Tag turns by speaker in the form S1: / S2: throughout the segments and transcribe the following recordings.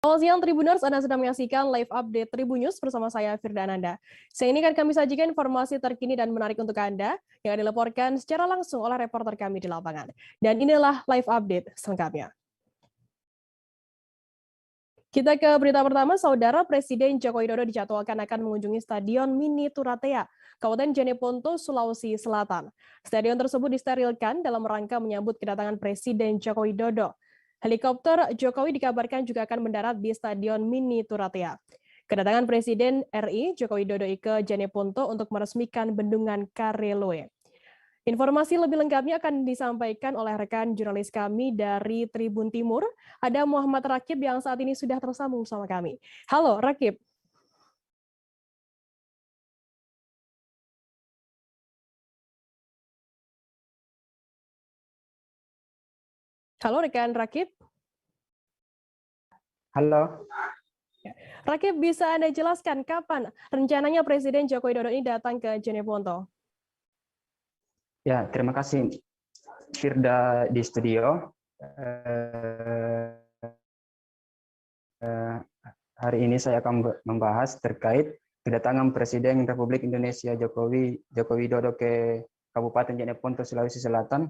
S1: Selamat siang Tribuners, Anda sedang menyaksikan live update Tribunnews bersama saya Firda Ananda. Siang ini akan kami sajikan informasi terkini dan menarik untuk Anda yang dilaporkan secara langsung oleh reporter kami di lapangan. Dan inilah live update selengkapnya. Kita ke berita pertama, Saudara Presiden Joko Widodo dijadwalkan akan mengunjungi Stadion Mini Turatea, Kabupaten Jeneponto, Sulawesi Selatan. Stadion tersebut disterilkan dalam rangka menyambut kedatangan Presiden Joko Widodo. Helikopter Jokowi dikabarkan juga akan mendarat di Stadion Mini Turatea. Kedatangan Presiden RI Joko Widodo ke Jeneponto untuk meresmikan bendungan Kareloe. Informasi lebih lengkapnya akan disampaikan oleh rekan jurnalis kami dari Tribun Timur. Ada Muhammad Rakib yang saat ini sudah tersambung sama kami. Halo, Rakib. Halo, rekan Rakib.
S2: Halo.
S1: Rakib, bisa Anda jelaskan kapan rencananya Presiden Joko Widodo ini datang ke Jeneponto?
S2: Ya, terima kasih Firda di studio. Hari ini saya akan membahas terkait kedatangan Presiden Republik Indonesia Joko Widodo ke Kabupaten Jeneponto, Sulawesi Selatan,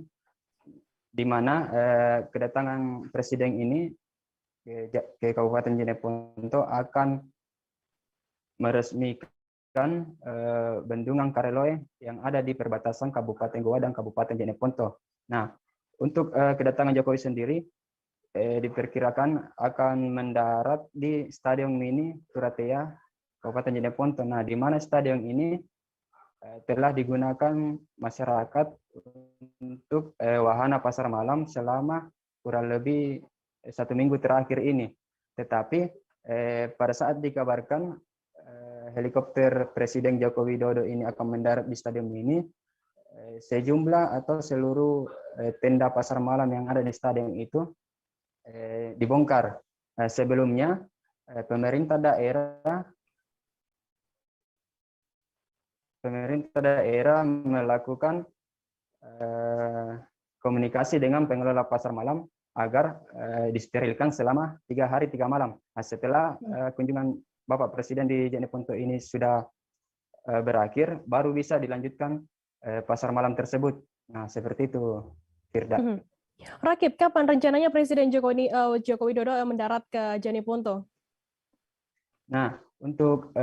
S2: di mana kedatangan Presiden ini ke Kabupaten Jeneponto akan meresmikan bendungan Kareloe yang ada di perbatasan Kabupaten Goa dan Kabupaten Jeneponto. Nah, untuk kedatangan Jokowi sendiri diperkirakan akan mendarat di Stadion Mini Turatea, Kabupaten Jeneponto. Nah, di mana stadion ini telah digunakan masyarakat untuk wahana pasar malam selama kurang lebih 1 minggu terakhir ini. Tetapi pada saat dikabarkan helikopter Presiden Joko Widodo ini akan mendarat di stadion ini, sejumlah atau seluruh tenda pasar malam yang ada di stadion itu dibongkar. Sebelumnya pemerintah daerah melakukan komunikasi dengan pengelola pasar malam agar disterilkan selama 3 hari 3 malam. Nah, setelah kunjungan Bapak Presiden di Jeneponto ini sudah berakhir, baru bisa dilanjutkan pasar malam tersebut. Nah, seperti itu, Firda.
S1: Rakib, kapan rencananya Presiden Joko Widodo mendarat ke Jeneponto?
S2: Nah, untuk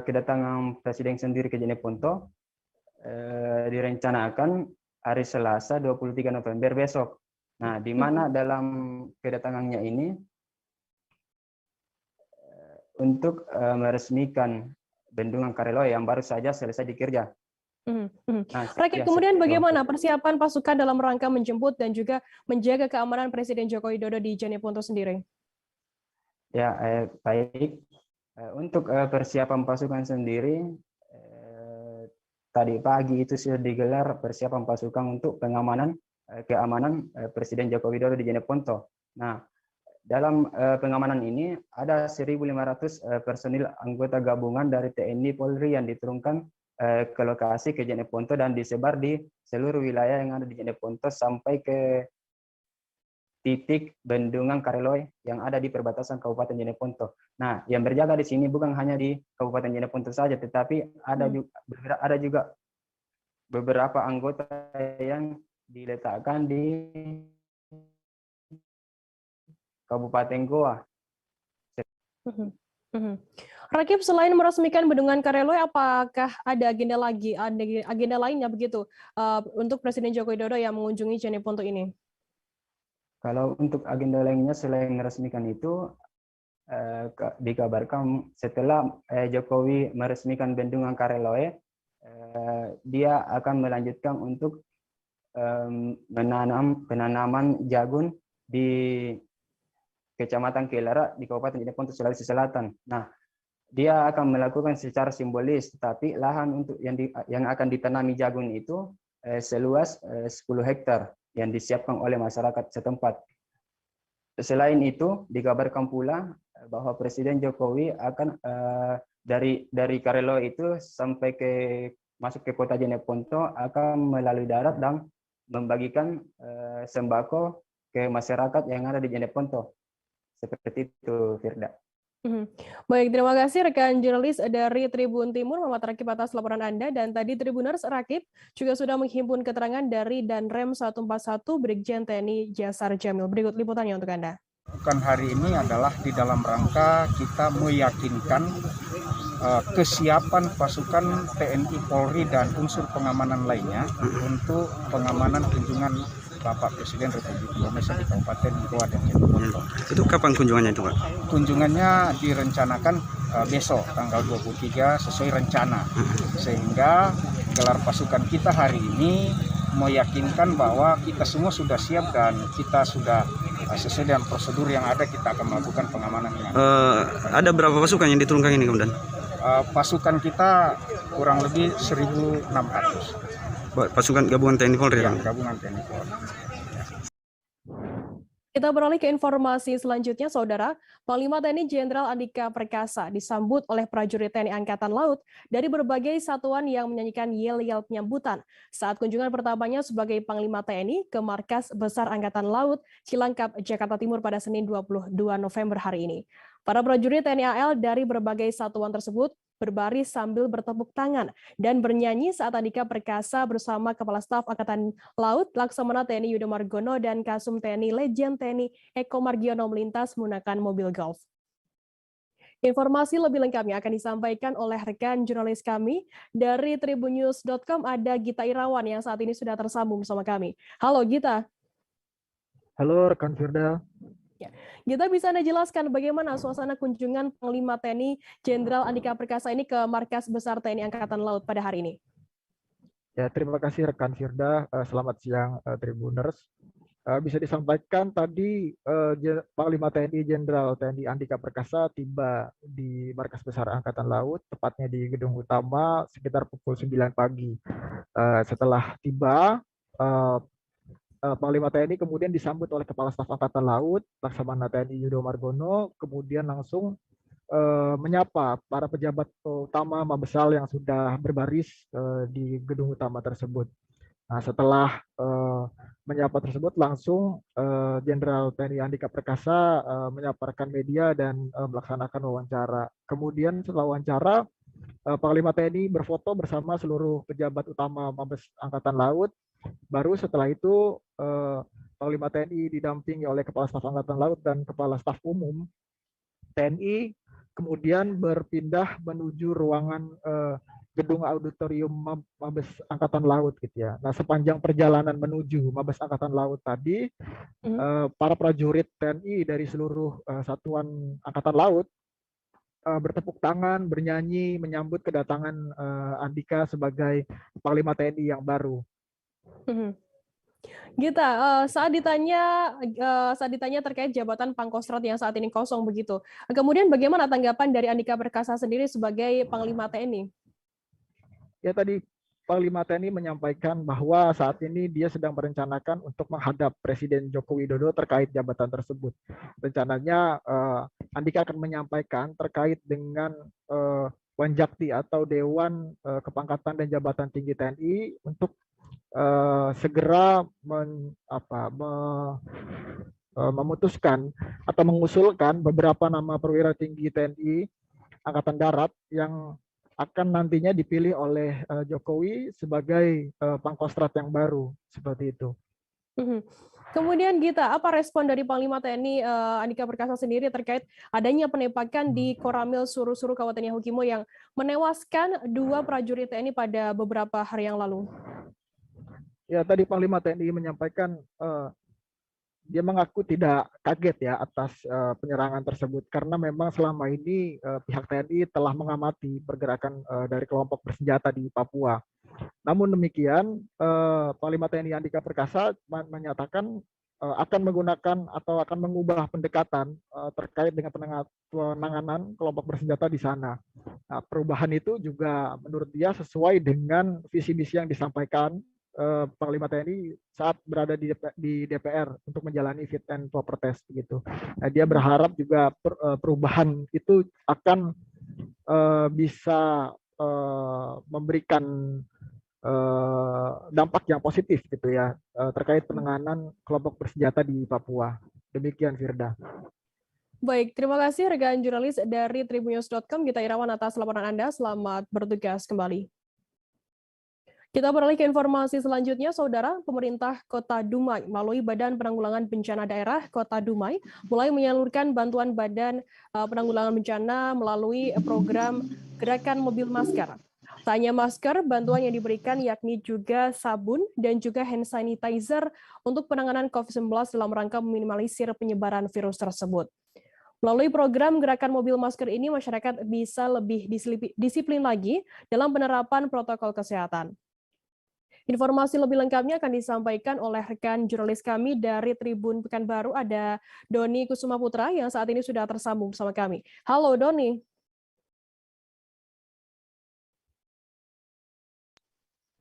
S2: kedatangan Presiden sendiri ke Jeneponto direncanakan hari Selasa 23 November besok. Nah, di mana dalam kedatangannya ini untuk meresmikan bendungan Kareloe yang baru saja selesai dikerja.
S1: Nah, Rakib, kemudian bagaimana persiapan pasukan dalam rangka menjemput dan juga menjaga keamanan Presiden Joko Widodo di Jeneponto sendiri?
S2: Ya, baik. Untuk persiapan pasukan sendiri, tadi pagi itu sudah digelar persiapan pasukan untuk keamanan Presiden Joko Widodo di Jeneponto. Nah, dalam pengamanan ini ada 1.500 personil anggota gabungan dari TNI Polri yang diturunkan ke lokasi ke Jeneponto dan disebar di seluruh wilayah yang ada di Jeneponto sampai ke titik bendungan Kareloe yang ada di perbatasan Kabupaten Jeneponto. Nah, yang berjaga di sini bukan hanya di Kabupaten Jeneponto saja, tetapi ada juga beberapa anggota yang diletakkan di Kabupaten Goa.
S1: Rakib, selain meresmikan bendungan Kareloe, apakah ada agenda lainnya begitu untuk Presiden Joko Widodo yang mengunjungi Jeneponto ini?
S2: Kalau untuk agenda lainnya selain meresmikan itu, dikabarkan setelah Jokowi meresmikan bendungan Kareloe, dia akan melanjutkan untuk penanaman jagung di Kecamatan Kelara di Kabupaten Jeneponto, Sulawesi Selatan. Nah, dia akan melakukan secara simbolis, tetapi lahan untuk yang akan ditanami jagung itu seluas 10 hektar yang disiapkan oleh masyarakat setempat. Selain itu, dikabarkan pula bahwa Presiden Jokowi akan dari Kareloe itu sampai masuk ke kota Jeneponto akan melalui darat dan membagikan sembako ke masyarakat yang ada di Jeneponto. Seperti itu, Firda.
S1: Baik, terima kasih rekan jurnalis dari Tribun Timur, Muhammad Rakib atas laporan Anda. Dan tadi Tribuners Rakib juga sudah menghimpun keterangan dari Danrem 141 Brigjen TNI Jasar Jamil. Berikut liputannya untuk Anda.
S3: Bukan hari ini adalah di dalam rangka kita meyakinkan kesiapan pasukan TNI, Polri, dan unsur pengamanan lainnya untuk pengamanan kunjungan Bapak Presiden Republik Indonesia di Kabupaten Goa dan Jeneponto.
S4: Itu kapan kunjungannya itu, Pak?
S3: Kunjungannya direncanakan besok tanggal 23 sesuai rencana, sehingga gelar pasukan kita hari ini meyakinkan bahwa kita semua sudah siap dan kita sudah sesuai dengan prosedur yang ada, kita akan melakukan pengamanan.
S4: Ada berapa pasukan yang diturunkan ini kemudian?
S3: Pasukan kita kurang lebih 1.600.
S4: Pasukan gabungan TNI Polri
S3: Ya,
S4: kan?
S3: gabungan TNI Polri.
S1: Kita beralih ke informasi selanjutnya, Saudara. Panglima TNI Jenderal Andika Perkasa disambut oleh prajurit TNI Angkatan Laut dari berbagai satuan yang menyanyikan yel-yel penyambutan saat kunjungan pertamanya sebagai Panglima TNI ke Markas Besar Angkatan Laut Cilangkap, Jakarta Timur pada Senin 22 November hari ini. Para prajurit TNI AL dari berbagai satuan tersebut berbaris sambil bertepuk tangan dan bernyanyi saat Andika Perkasa bersama Kepala Staf Angkatan Laut Laksamana TNI Yudo Margono dan Kasum TNI Legend TNI Eko Margiono melintas menggunakan mobil golf. Informasi lebih lengkapnya akan disampaikan oleh rekan jurnalis kami dari tribunnews.com, ada Gita Irawan yang saat ini sudah tersambung bersama kami. Halo Gita.
S5: Halo rekan Firda.
S1: Gita, bisa Anda jelaskan bagaimana suasana kunjungan Panglima TNI Jenderal Andika Perkasa ini ke Markas Besar TNI Angkatan Laut pada hari ini?
S5: Ya, terima kasih rekan Firda. Selamat siang Tribuners. Bisa disampaikan tadi Panglima TNI Jenderal TNI Andika Perkasa tiba di Markas Besar Angkatan Laut, tepatnya di Gedung Utama sekitar pukul 9 pagi. Setelah tiba, Panglima TNI kemudian disambut oleh Kepala Staf Angkatan Laut Laksamana TNI Yudo Margono, kemudian langsung menyapa para pejabat utama Mabesal yang sudah berbaris di gedung utama tersebut. Nah, setelah menyapa tersebut, langsung Jenderal TNI Andika Perkasa menyaparkan media dan melaksanakan wawancara. Kemudian setelah wawancara, Panglima TNI berfoto bersama seluruh pejabat utama Mabes Angkatan Laut. Baru setelah itu Panglima TNI didampingi oleh Kepala Staf Angkatan Laut dan Kepala Staf Umum TNI kemudian berpindah menuju ruangan gedung auditorium Mabes Angkatan Laut gitu ya. Nah, sepanjang perjalanan menuju Mabes Angkatan Laut tadi, para prajurit TNI dari seluruh satuan Angkatan Laut bertepuk tangan, bernyanyi menyambut kedatangan Andika sebagai Panglima TNI yang baru.
S1: Gita, saat ditanya terkait jabatan Pangkostrat yang saat ini kosong begitu, kemudian bagaimana tanggapan dari Andika Perkasa sendiri sebagai Panglima TNI?
S5: Ya, tadi Panglima TNI menyampaikan bahwa saat ini dia sedang merencanakan untuk menghadap Presiden Joko Widodo terkait jabatan tersebut. Rencananya Andika akan menyampaikan terkait dengan Wanjakti atau Dewan Kepangkatan dan Jabatan Tinggi TNI untuk segera memutuskan atau mengusulkan beberapa nama perwira tinggi TNI Angkatan Darat yang akan nantinya dipilih oleh Jokowi sebagai Pangkostrat yang baru, seperti itu.
S1: Kemudian Gita, apa respon dari Panglima TNI Andika Perkasa sendiri terkait adanya penembakan di Koramil Suru-Suru Kabupaten Yahukimo yang menewaskan 2 prajurit TNI pada beberapa hari yang lalu?
S5: Ya, tadi Panglima TNI menyampaikan dia mengaku tidak kaget ya atas penyerangan tersebut karena memang selama ini pihak TNI telah mengamati pergerakan dari kelompok bersenjata di Papua. Namun demikian, Panglima TNI Andika Perkasa menyatakan akan menggunakan atau akan mengubah pendekatan terkait dengan penanganan kelompok bersenjata di sana. Nah, perubahan itu juga menurut dia sesuai dengan visi misi yang disampaikan Panglima TNI saat berada di DPR untuk menjalani fit and proper test gitu. Nah, dia berharap juga perubahan itu akan bisa memberikan dampak yang positif gitu ya terkait penanganan kelompok bersenjata di Papua. Demikian Firda.
S1: Baik, terima kasih rekan jurnalis dari tribunnews.com, Gita Irawan atas laporan Anda. Selamat bertugas kembali. Kita beralih ke informasi selanjutnya, Saudara. Pemerintah Kota Dumai melalui Badan Penanggulangan Bencana Daerah Kota Dumai mulai menyalurkan bantuan Badan Penanggulangan Bencana melalui program Gerakan Mobil Masker. Tak hanya masker, bantuan yang diberikan yakni juga sabun dan juga hand sanitizer untuk penanganan COVID-19 dalam rangka meminimalisir penyebaran virus tersebut. Melalui program Gerakan Mobil Masker ini, masyarakat bisa lebih disiplin lagi dalam penerapan protokol kesehatan. Informasi lebih lengkapnya akan disampaikan oleh rekan jurnalis kami dari Tribun Pekanbaru, ada Doni Kusuma Putra yang saat ini sudah tersambung bersama kami. Halo Doni.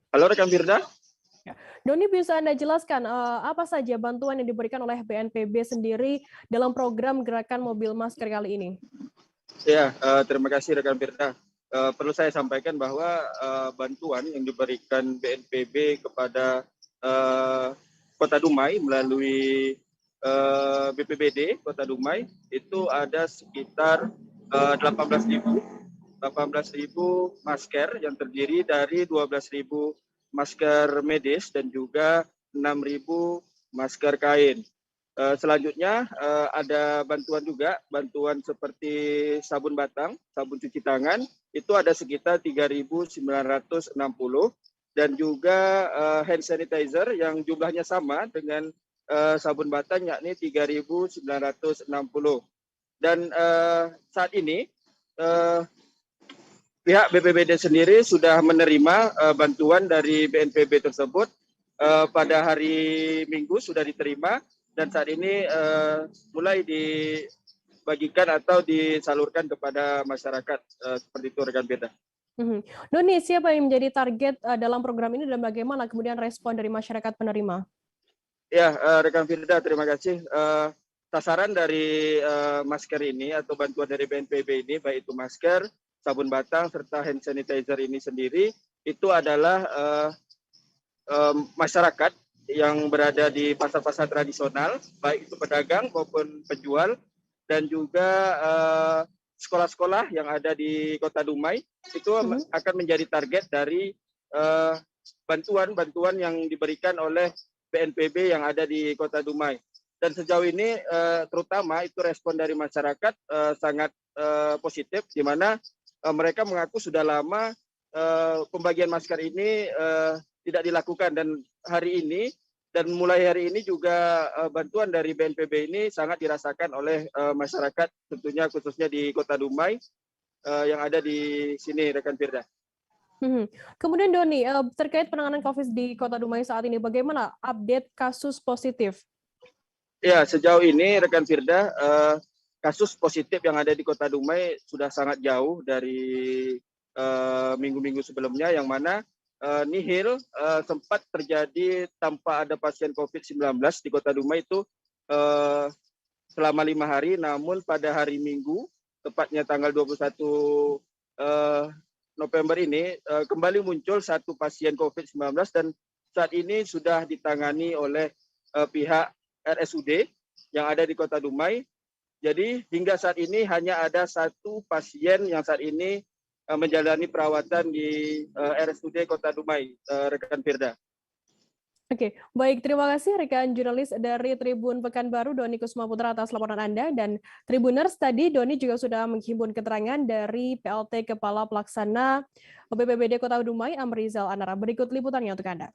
S6: Halo rekan Firda.
S1: Doni, bisa Anda jelaskan apa saja bantuan yang diberikan oleh BNPB sendiri dalam program Gerakan Mobil Masker kali ini?
S6: Ya, terima kasih rekan Firda. Perlu saya sampaikan bahwa bantuan yang diberikan BNPB kepada Kota Dumai melalui BPBD Kota Dumai itu ada sekitar 18.000 masker yang terdiri dari 12.000 masker medis dan juga 6.000 masker kain. Selanjutnya ada bantuan juga, bantuan seperti sabun batang, sabun cuci tangan, itu ada sekitar 3.960 dan juga hand sanitizer yang jumlahnya sama dengan sabun batang yakni 3.960. Dan saat ini pihak BPBD sendiri sudah menerima bantuan dari BNPB tersebut pada hari Minggu sudah diterima. Dan saat ini mulai dibagikan atau disalurkan kepada masyarakat seperti itu rekan Firda.
S1: Doni, siapa yang menjadi target dalam program ini dan bagaimana kemudian respon dari masyarakat penerima?
S6: Ya, rekan Firda, terima kasih. Sasaran dari masker ini atau bantuan dari BNPB ini, baik itu masker, sabun batang, serta hand sanitizer ini sendiri, itu adalah masyarakat yang berada di pasar-pasar tradisional, baik itu pedagang maupun penjual, dan juga sekolah-sekolah yang ada di Kota Dumai, itu akan menjadi target dari bantuan-bantuan yang diberikan oleh BNPB yang ada di Kota Dumai. Dan sejauh ini terutama itu respon dari masyarakat sangat positif, di mana mereka mengaku sudah lama pembagian masker ini tidak dilakukan, dan hari ini dan mulai hari ini juga bantuan dari BNPB ini sangat dirasakan oleh masyarakat, tentunya khususnya di Kota Dumai yang ada di sini rekan Firda.
S1: Kemudian Doni, terkait penanganan COVID di Kota Dumai saat ini, bagaimana update kasus positif?
S6: Ya, sejauh ini rekan Firda, kasus positif yang ada di Kota Dumai sudah sangat jauh dari minggu-minggu sebelumnya, yang mana nihil sempat terjadi tanpa ada pasien COVID-19 di Kota Dumai itu selama 5 hari, namun pada hari Minggu, tepatnya tanggal 21 November ini, kembali muncul satu pasien COVID-19 dan saat ini sudah ditangani oleh pihak RSUD yang ada di Kota Dumai. Jadi hingga saat ini hanya ada satu pasien yang saat ini menjalani perawatan di RSUD Kota Dumai, rekan Firda.
S1: Oke, baik. Terima kasih rekan jurnalis dari Tribun Pekanbaru, Doni Kusuma Putra atas laporan Anda. Dan Tribuners, tadi Doni juga sudah menghimpun keterangan dari PLT Kepala Pelaksana BPBD Kota Dumai, Amrizal Anara. Berikut liputannya untuk Anda.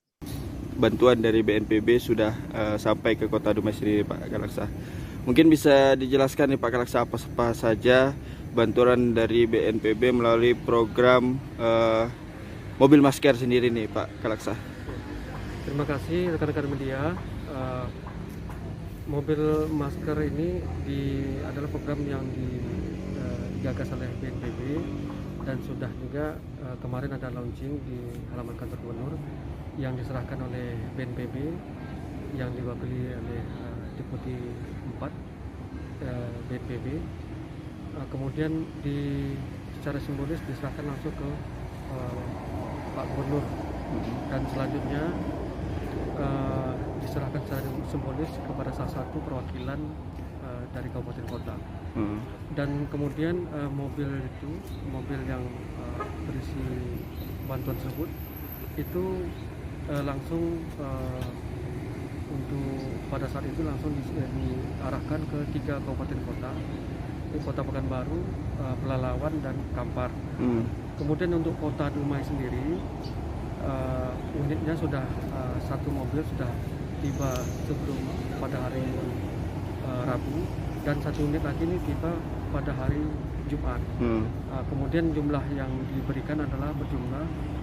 S7: Bantuan dari BNPB sudah sampai ke Kota Dumai sendiri, Pak Kalaksa. Mungkin bisa dijelaskan nih Pak Kalaksa apa saja bantuan dari BNPB melalui program mobil masker sendiri nih Pak Kalaksa.
S8: Terima kasih rekan-rekan media. Mobil masker ini adalah program yang digagas oleh BNPB dan sudah juga kemarin ada launching di halaman kantor gubernur yang diserahkan oleh BNPB yang diwakili oleh Deputi 4 BNPB. Kemudian secara simbolis diserahkan langsung ke Pak Gubernur dan selanjutnya diserahkan secara simbolis kepada salah satu perwakilan dari kabupaten kota. Dan kemudian mobil yang berisi bantuan tersebut itu langsung untuk pada saat itu langsung diarahkan ke 3 kabupaten kota, di Kota Pekanbaru, Pelalawan, dan Kampar. Kemudian untuk Kota Dumai sendiri, unitnya sudah 1 mobil sudah tiba sebelum pada hari Rabu, dan 1 unit lagi ini tiba pada hari Jumat. Kemudian jumlah yang diberikan adalah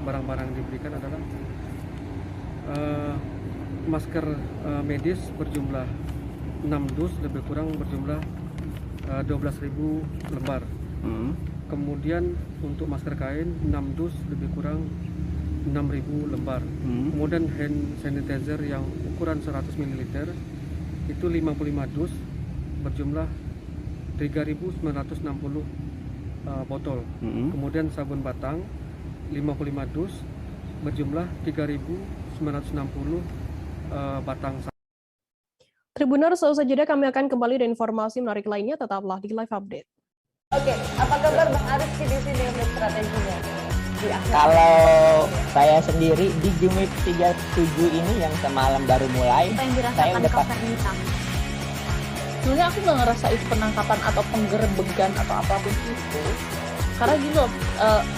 S8: barang-barang yang diberikan adalah masker medis berjumlah 6 dus, lebih kurang berjumlah 12.000 lembar. Kemudian untuk masker kain 6 dus, lebih kurang 6.000 lembar. Kemudian hand sanitizer yang ukuran 100 ml itu 55 dus berjumlah 3.960 botol. Kemudian sabun batang 55 dus berjumlah 3.960 batang.
S1: Tribuners, usai jeda kami akan kembali dengan informasi menarik lainnya. Tetaplah di Live Update.
S9: Oke, apa kabar Bang Ariski di sini untuk strateginya?
S10: Kalau saya sendiri di Jumip 37 ini yang semalam baru mulai, saya udah pas.
S11: Sebenarnya aku nggak ngerasa itu penangkapan atau penggerbegan atau apapun itu, karena gini loh,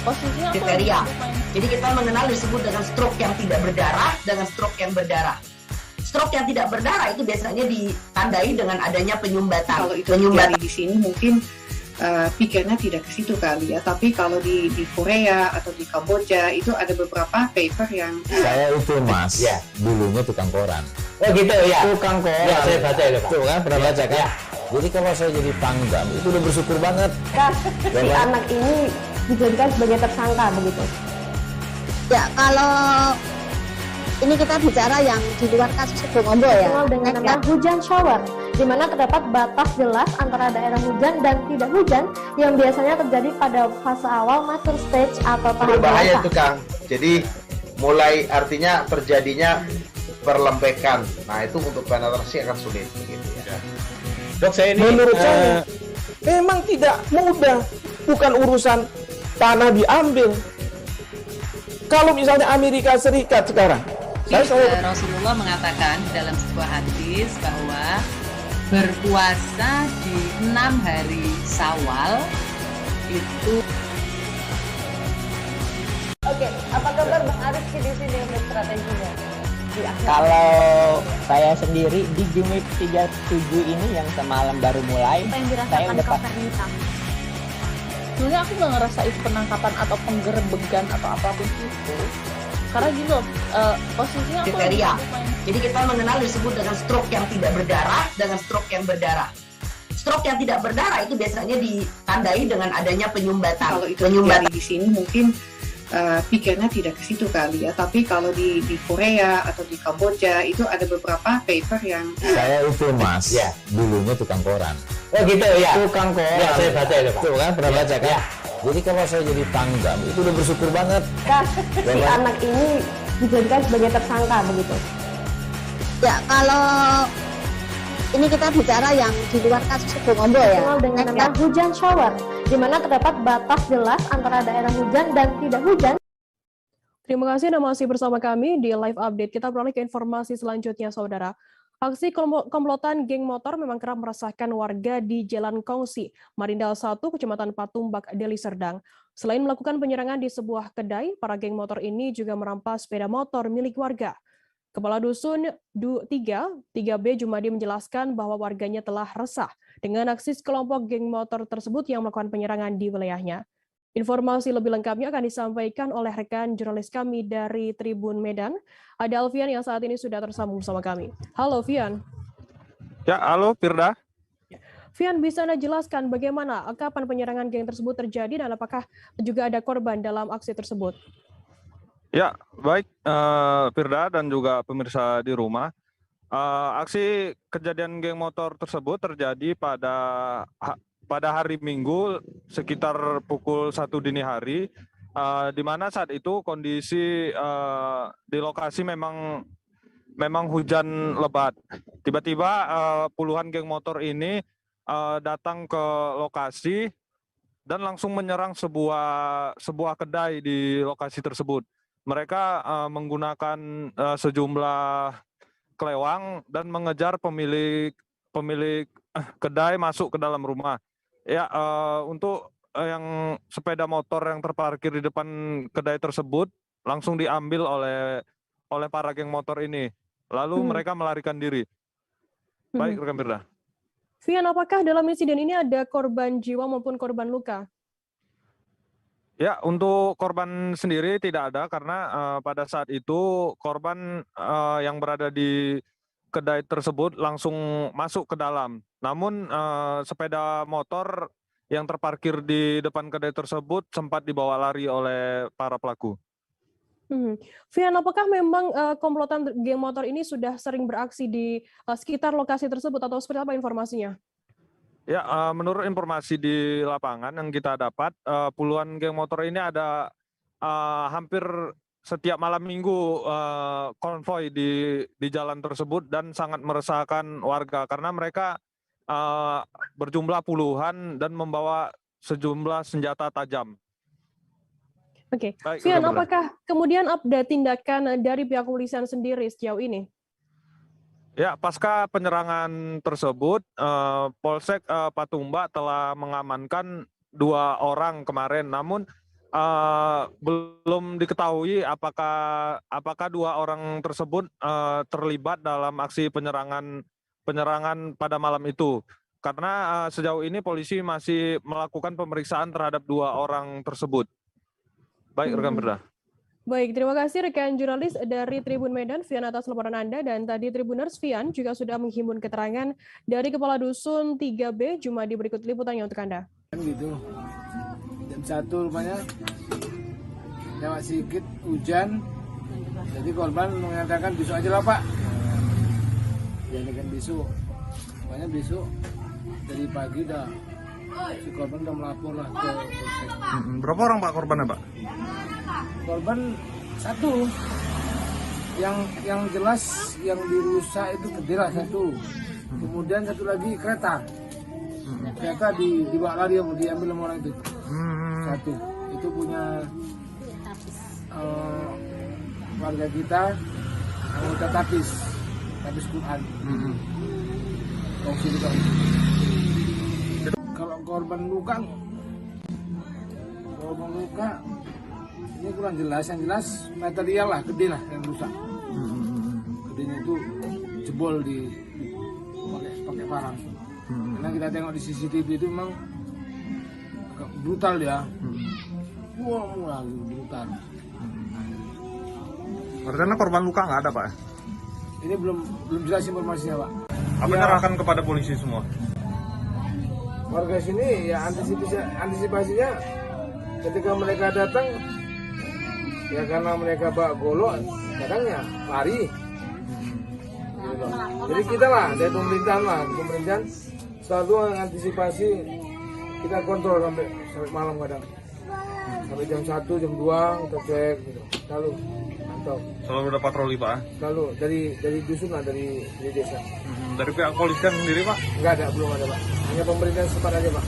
S11: posisinya aku
S9: kriteria. Jadi kita mengenal disebut dengan stroke yang tidak berdarah dengan stroke yang berdarah. Stroke yang tidak berdarah itu biasanya ditandai dengan adanya penyumbatan.
S12: Kalau itu penyumbatan di sini mungkin pikirnya tidak ke situ kali ya, tapi kalau di Korea atau di Kamboja itu ada beberapa paper yang
S13: saya itu mas, ya dulunya tukang koran.
S10: Oh gitu ya,
S13: Tukang koran.
S10: Ya, saya baca itu Pak.
S13: Tuh kan pernah baca kan?
S10: Ya.
S13: Jadi kalau saya jadi pangdam itu udah bersyukur banget.
S14: Si anak ini dijadikan sebagai tersangka begitu.
S15: Ya kalau ini kita bicara yang di luar kasus Sebongombo ya.
S14: Dengan nama hujan shower, di mana terdapat batas jelas antara daerah hujan dan tidak hujan yang biasanya terjadi pada fase awal mature stage atau tahap
S16: berbahaya itu Kang. Jadi mulai artinya terjadinya perlembekan. Nah itu untuk penetrasi akan sulit begitu ya.
S3: Dok, saya ini menurut saya memang tidak mudah, bukan urusan tanah diambil. Kalau misalnya Amerika Serikat sekarang,
S17: Rasulullah mengatakan dalam sebuah hadis bahwa berpuasa di 6 hari Syawal itu.
S9: Oke, apa kabar Bang Ariski di sini untuk strateginya?
S10: Kalau saya sendiri di Jumip 37 ini yang semalam baru mulai, saya udah pas.
S11: Sebenarnya aku nggak ngerasa itu penangkapan atau penggerbegan atau apapun itu, karena gini loh, posisinya aku
S9: kriteria. Jadi kita mengenal disebut dengan stroke yang tidak berdarah dengan stroke yang berdarah. Stroke yang tidak berdarah itu biasanya ditandai dengan adanya penyumbatan.
S12: Kalau itu penyumbatan di sini mungkin pikirnya tidak ke situ kali ya, tapi kalau di Korea atau di Kamboja itu ada beberapa paper yang
S13: saya itu mas, ya dulunya tukang koran.
S10: Oh gitu ya,
S13: Tukang koran.
S10: Ya, saya baca itu Pak.
S13: Tuh kan pernah baca kan?
S10: Ya.
S13: Jadi kalau saya jadi pangdam itu udah bersyukur banget.
S14: Si anak ini dijadikan sebagai tersangka begitu.
S15: Ya kalau ini kita bicara yang di luar kasus Sebongombo ya.
S14: Dengan nama hujan shower, di mana terdapat batas jelas antara daerah hujan dan tidak hujan.
S1: Terima kasih Anda masih bersama kami di Live Update. Kita beralih ke informasi selanjutnya, Saudara. Aksi komplotan geng motor memang kerap meresahkan warga di Jalan Kongsi, Marindal 1, Kecamatan Patumbak, Deli Serdang. Selain melakukan penyerangan di sebuah kedai, para geng motor ini juga merampas sepeda motor milik warga. Kepala Dusun 3B Jumadi menjelaskan bahwa warganya telah resah dengan aksi kelompok geng motor tersebut yang melakukan penyerangan di wilayahnya. Informasi lebih lengkapnya akan disampaikan oleh rekan jurnalis kami dari Tribun Medan. Ada Alfian yang saat ini sudah tersambung bersama kami. Halo, Fian.
S18: Ya, halo, Firda.
S1: Fian, bisa Anda jelaskan bagaimana kapan penyerangan geng tersebut terjadi dan apakah juga ada korban dalam aksi tersebut?
S18: Ya, baik Firda dan juga pemirsa di rumah. Aksi kejadian geng motor tersebut terjadi pada hari Minggu sekitar pukul 1 dini hari, di mana saat itu kondisi di lokasi memang hujan lebat. Tiba-tiba puluhan geng motor ini datang ke lokasi dan langsung menyerang sebuah kedai di lokasi tersebut. Mereka menggunakan sejumlah kelewang dan mengejar pemilik kedai masuk ke dalam rumah. Ya, untuk yang sepeda motor yang terparkir di depan kedai tersebut langsung diambil oleh para geng motor ini. Lalu mereka melarikan diri. Baik, rekan Firda.
S1: Vian, apakah dalam insiden ini ada korban jiwa maupun korban luka?
S18: Ya, untuk korban sendiri tidak ada karena pada saat itu korban yang berada di kedai tersebut langsung masuk ke dalam. Namun sepeda motor yang terparkir di depan kedai tersebut sempat dibawa lari oleh para pelaku.
S1: Vian, apakah memang komplotan geng motor ini sudah sering beraksi di sekitar lokasi tersebut atau seperti apa informasinya?
S18: Ya, menurut informasi di lapangan yang kita dapat, puluhan geng motor ini ada hampir setiap malam minggu konvoy di jalan tersebut dan sangat meresahkan warga karena mereka berjumlah puluhan dan membawa sejumlah senjata tajam.
S1: Oke, Vian, apakah kemudian update tindakan dari pihak kepolisian sendiri sejauh ini?
S18: Ya, pasca penyerangan tersebut, Polsek Patumba telah mengamankan 2 orang kemarin. Namun belum diketahui apakah 2 orang tersebut terlibat dalam aksi penyerangan pada malam itu. Karena sejauh ini polisi masih melakukan pemeriksaan terhadap 2 orang tersebut. Baik, rekan Firda.
S1: Baik, terima kasih rekan jurnalis dari Tribun Medan, Vian, atas laporan Anda. Dan tadi Tribuners, Vian juga sudah menghimpun keterangan dari Kepala Dusun 3B. Jumadi, berikut liputannya untuk Anda.
S19: Gitu. Jam 1 rupanya, lewat sedikit hujan, jadi korban mengatakan besok aja lah Pak. Jadikan besok, rupanya besok dari pagi dah si korban udah melapor lah ke polsek.
S18: Berapa orang Pak korbannya Pak?
S19: Korban 1, yang jelas yang dirusak itu kedai 1, kemudian 1 lagi kereta dibawa lari, diambil sama orang itu. 1 itu punya warga kita, anggota Tapis Quran. Kongsi juga. Kalau korban luka ini kurang jelas, yang jelas material lah, gede lah yang rusak. Gedenya itu jebol pakai parang. Karena kita tengok di CCTV itu memang agak brutal ya. Wah, brutal.
S18: Artinya korban luka nggak ada Pak?
S19: Ini belum jelas informasinya Pak.
S18: Apa menyerahkan kepada polisi semua?
S19: Warga sini ya antisipasinya ketika mereka datang ya karena mereka bawa golok kadangnya lari. Jadi kita lah dari pemerintahan selalu antisipasi, kita kontrol sampai malam kadang. Sampai jam 1, jam 2 kita cek gitu. Selalu mantau.
S18: Selalu ada patroli Pak?
S19: Selalu dari dusun lah, dari desa.
S18: Dari pihak kepolisian sendiri Pak?
S19: Enggak ada, belum ada Pak. Hanya pemerintahan setempat aja Pak.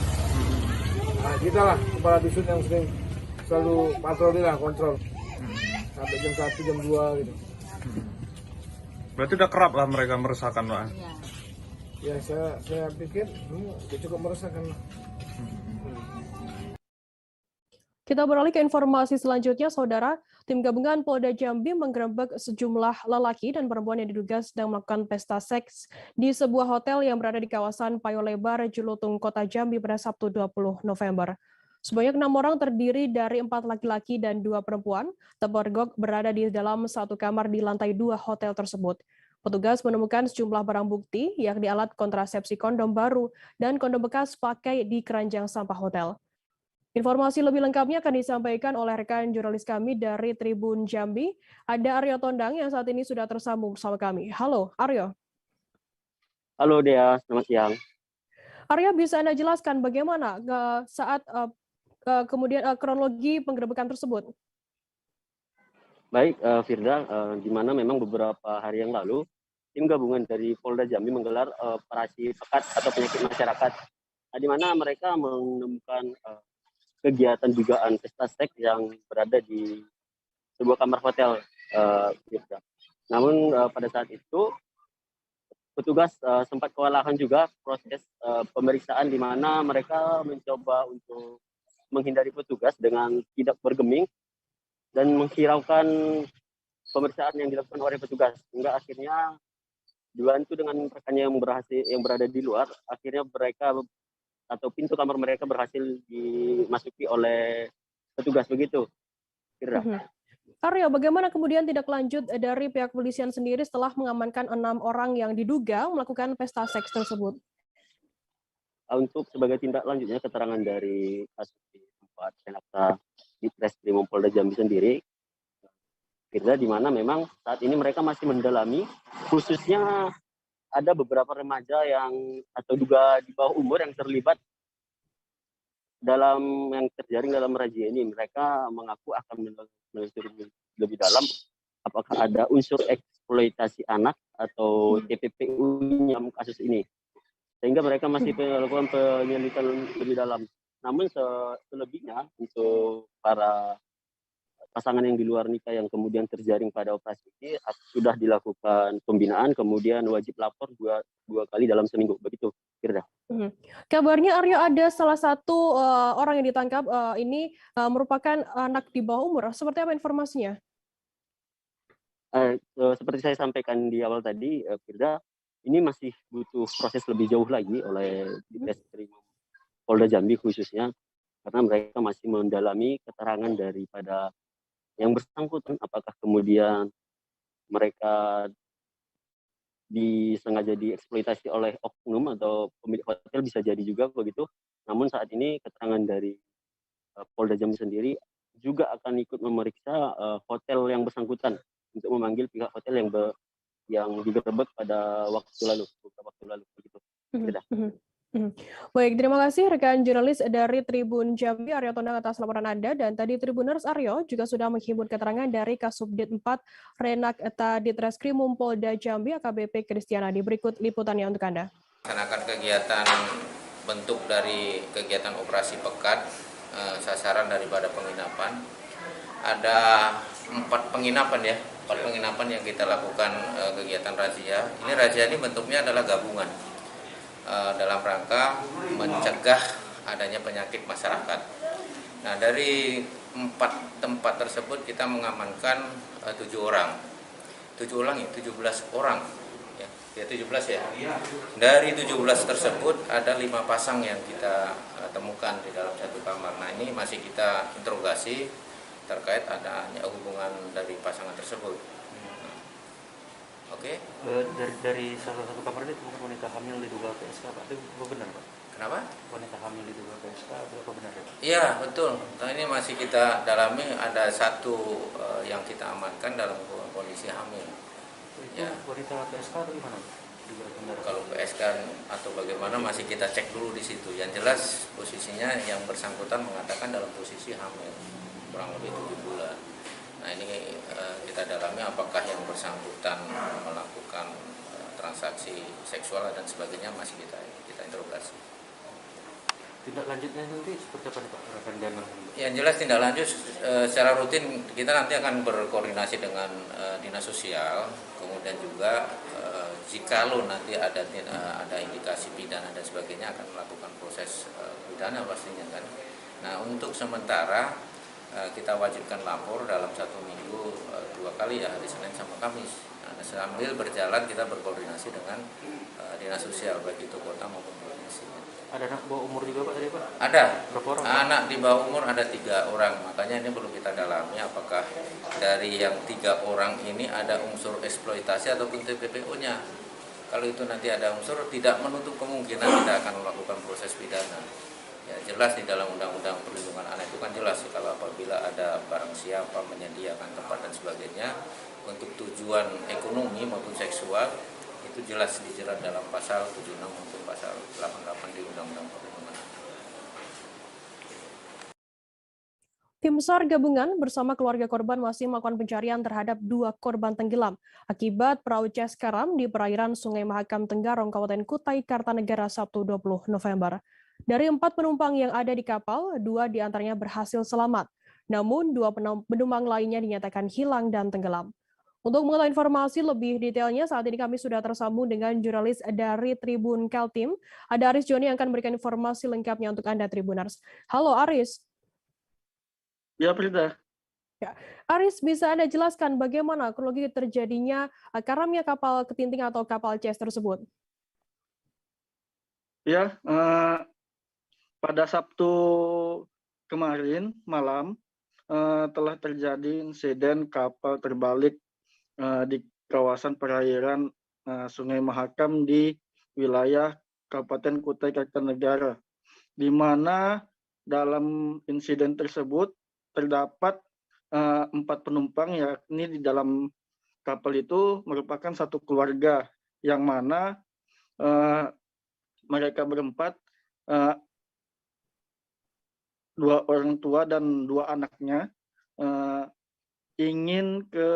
S19: Nah, kita lah kepala dusun yang sering selalu patroli lah, kontrol. Sampai jam 1, jam 2 gitu.
S18: Berarti udah kerap lah mereka meresahkan Pak?
S19: Ya saya pikir cukup meresahkan.
S1: Kita beralih ke informasi selanjutnya, Saudara. Tim gabungan Polda Jambi menggerebek sejumlah lelaki dan perempuan yang diduga sedang melakukan pesta seks di sebuah hotel yang berada di kawasan Payo Lebar, Julutung, Kota Jambi pada Sabtu 20 November. Sebanyak 6 orang terdiri dari 4 laki-laki dan 2 perempuan terpergok berada di dalam satu kamar di lantai 2 hotel tersebut. Petugas menemukan sejumlah barang bukti, yakni alat kontrasepsi kondom baru dan kondom bekas pakai di keranjang sampah hotel. Informasi lebih lengkapnya akan disampaikan oleh rekan jurnalis kami dari Tribun Jambi. Ada Aryo Tondang yang saat ini sudah tersambung bersama kami. Halo, Aryo.
S20: Halo Dea, selamat siang.
S1: Aryo, bisa Anda jelaskan bagaimana saat kemudian kronologi penggerebekan tersebut?
S20: Baik, Firda, di mana memang beberapa hari yang lalu tim gabungan dari Polda Jambi menggelar operasi pekat atau penyakit masyarakat, di mana mereka menemukan kegiatan dugaan pesta seks yang berada di sebuah kamar hotel. Namun pada saat itu petugas sempat kewalahan juga proses pemeriksaan, di mana mereka mencoba untuk menghindari petugas dengan tidak bergeming dan menghiraukan pemeriksaan yang dilakukan oleh petugas, hingga akhirnya dibantu dengan rekannya yang berada di luar, akhirnya mereka atau pintu kamar mereka berhasil dimasuki oleh petugas, begitu.
S1: Aryo, bagaimana kemudian tidak lanjut dari pihak kepolisian sendiri setelah mengamankan 6 orang yang diduga melakukan pesta seks tersebut?
S20: Untuk sebagai tindak lanjutnya, keterangan dari kasus di tempat Senakta di Treskrimum Polda Jambi sendiri, di mana memang saat ini mereka masih mendalami, khususnya ada beberapa remaja atau juga di bawah umur yang terlibat yang terjaring dalam razia ini. Mereka mengaku akan menelusuri lebih dalam apakah ada unsur eksploitasi anak atau TPPU dalam kasus ini, sehingga mereka masih melakukan penyelidikan lebih dalam. Namun selebihnya untuk para pasangan yang di luar nikah yang kemudian terjaring pada operasi ini sudah dilakukan pembinaan, kemudian wajib lapor dua kali dalam seminggu, begitu, Firda.
S1: Kabarnya Aryo ada salah satu orang yang ditangkap ini merupakan anak di bawah umur. Seperti apa informasinya?
S20: Seperti saya sampaikan di awal tadi, Firda, ini masih butuh proses lebih jauh lagi oleh Treskrimum Polda Jambi khususnya, karena mereka masih mendalami keterangan daripada yang bersangkutan, apakah kemudian mereka disengaja dieksploitasi oleh oknum atau pemilik hotel, bisa jadi juga begitu. Namun saat ini keterangan dari Polda Jambi sendiri juga akan ikut memeriksa hotel yang bersangkutan untuk memanggil pihak hotel yang digerebek pada beberapa waktu lalu begitu.
S1: Baik, terima kasih rekan jurnalis dari Tribun Jambi Aryo Tondang atas laporan Anda, dan tadi Tribuners Aryo juga sudah menghimpun keterangan dari Kasubdit 4 Renak Eta Ditreskrimum Polda Jambi AKBP Kristianadi. Berikut liputannya untuk Anda.
S21: Melaksanakan kegiatan bentuk dari kegiatan operasi pekat, sasaran daripada penginapan. Ada 4 penginapan ya, 4 penginapan yang kita lakukan kegiatan razia. Ini razia ini bentuknya adalah gabungan dalam rangka mencegah adanya penyakit masyarakat. Nah, dari 4 tempat tersebut kita mengamankan 7 orang. 17 orang. Ya, 17 ya. Dari 17 tersebut ada 5 pasang yang kita temukan di dalam satu kamar. Nah, ini masih kita interogasi terkait adanya hubungan dari pasangan tersebut. Oke.
S22: Dari salah satu kamar ini temukan wanita hamil diduga PSK, Pak. Itu benar, Pak?
S21: Kenapa?
S22: Wanita hamil diduga PSK, apa benar ya, Pak?
S21: Iya, betul. Nah, ini masih kita dalami, ada 1 yang kita amankan dalam kondisi hamil.
S22: Itu ya. Wanita PSK atau gimana?
S21: Kalau PSK atau bagaimana masih kita cek dulu di situ. Yang jelas posisinya yang bersangkutan mengatakan dalam posisi hamil, kurang lebih 7 bulan. Nah, ini kita dalami apakah yang bersangkutan melakukan transaksi seksual dan sebagainya, masih kita interogasi.
S22: Tindak lanjutnya nanti seperti apa nih, Pak?
S21: Yang jelas tindak lanjut secara rutin kita nanti akan berkoordinasi dengan dinas sosial, kemudian juga jikalau nanti ada indikasi pidana dan sebagainya akan melakukan proses pidana pastinya kan. Nah, untuk sementara kita wajibkan lapor dalam 1 minggu 2 kali ya, hari Senin sama Kamis. Nah, sambil berjalan kita berkoordinasi dengan dinas sosial baik itu kota maupun provinsi.
S22: Ada anak bawah umur juga, Pak, tadi, Pak?
S21: Ada.
S22: Berapa orang?
S21: Anak di bawah umur ada 3 orang. Makanya ini perlu kita dalami apakah dari yang 3 orang ini ada unsur eksploitasi ataupun TPPU-nya. Kalau itu nanti ada unsur, tidak menutup kemungkinan kita akan melakukan proses pidana. Ya, jelas di dalam Undang-Undang Perlindungan Anak itu kan jelas kalau apabila ada barang siapa menyediakan tempat dan sebagainya untuk tujuan ekonomi maupun seksual, itu jelas dijerat dalam pasal 76 maupun pasal 88 di Undang-Undang Perlindungan Anak.
S1: Tim SAR gabungan bersama keluarga korban masih melakukan pencarian terhadap 2 korban tenggelam akibat perahu Ces Karam di perairan Sungai Mahakam Tenggarong, Kabupaten Kutai Kartanegara, Sabtu 20 November. Dari 4 penumpang yang ada di kapal, 2 diantaranya berhasil selamat. Namun 2 penumpang lainnya dinyatakan hilang dan tenggelam. Untuk mengetahui informasi lebih detailnya, saat ini kami sudah tersambung dengan jurnalis dari Tribun Kaltim. Ada Aris Joni yang akan memberikan informasi lengkapnya untuk Anda Tribuners. Halo Aris.
S6: Ya, Prida.
S1: Ya. Aris, bisa Anda jelaskan bagaimana kronologi terjadinya karamnya kapal Ketinting atau kapal Ces tersebut?
S6: Ya, pada Sabtu kemarin malam telah terjadi insiden kapal terbalik di kawasan perairan Sungai Mahakam di wilayah Kabupaten Kutai Kartanegara, di mana dalam insiden tersebut terdapat 4 penumpang, yakni di dalam kapal itu merupakan satu keluarga yang mana mereka berempat, 2 orang tua dan 2 anaknya ingin ke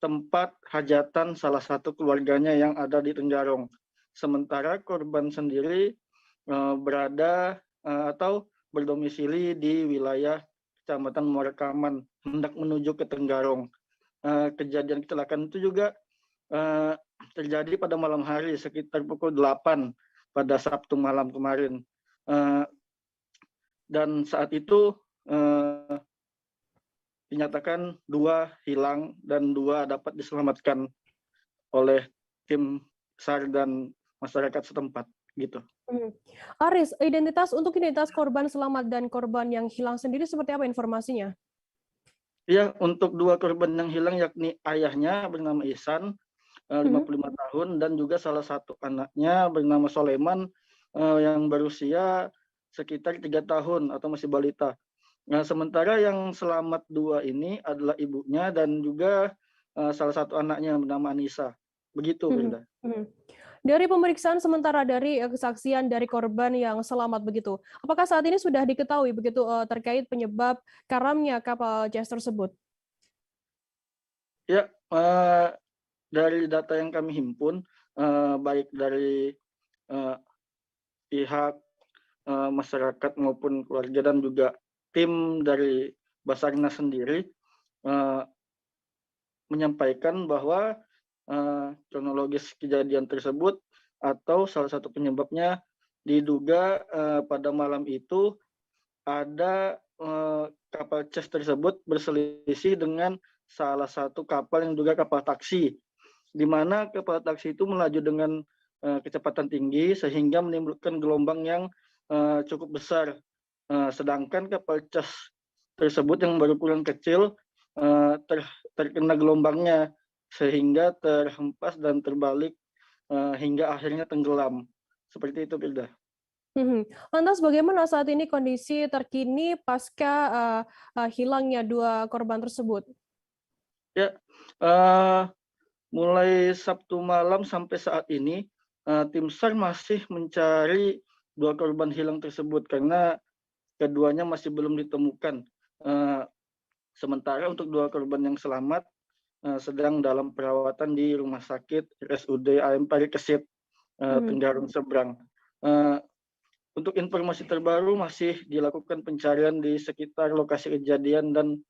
S6: tempat hajatan salah satu keluarganya yang ada di Tenggarong. Sementara korban sendiri berada atau berdomisili di wilayah Kecamatan Muarakaman, hendak menuju ke Tenggarong. Kejadian kecelakaan itu juga terjadi pada malam hari sekitar pukul 8 pada Sabtu malam kemarin. Dan saat itu dinyatakan 2 hilang dan 2 dapat diselamatkan oleh tim SAR dan masyarakat setempat, gitu.
S1: Aris, untuk identitas korban selamat dan korban yang hilang sendiri seperti apa informasinya?
S6: Ya, untuk 2 korban yang hilang yakni ayahnya bernama Ihsan, 55 tahun, dan juga salah satu anaknya bernama Soleman yang berusia sekitar 3 tahun atau masih balita. Nah, sementara yang selamat 2 ini adalah ibunya dan juga salah satu anaknya bernama Anissa. Begitu, Brenda.
S1: Dari pemeriksaan sementara dari kesaksian dari korban yang selamat begitu, apakah saat ini sudah diketahui begitu terkait penyebab karamnya kapal Ces tersebut?
S6: Ya, dari data yang kami himpun, baik dari pihak masyarakat maupun keluarga dan juga tim dari Basarnas sendiri menyampaikan bahwa kronologis kejadian tersebut atau salah satu penyebabnya diduga pada malam itu ada kapal Ces tersebut berselisih dengan salah satu kapal yang juga kapal taksi, di mana kapal taksi itu melaju dengan kecepatan tinggi sehingga menimbulkan gelombang yang cukup besar, sedangkan kapal Ces tersebut yang berukuran kecil terkena gelombangnya sehingga terhempas dan terbalik hingga akhirnya tenggelam. Seperti itu, Pilda.
S1: Lantas bagaimana saat ini kondisi terkini pasca hilangnya 2 korban tersebut?
S6: Ya, mulai Sabtu malam sampai saat ini tim SAR masih mencari 2 korban hilang tersebut karena keduanya masih belum ditemukan. Sementara untuk 2 korban yang selamat sedang dalam perawatan di Rumah Sakit RSUD AM Parikesit Tenggarong Seberang. Untuk informasi terbaru masih dilakukan pencarian di sekitar lokasi kejadian dan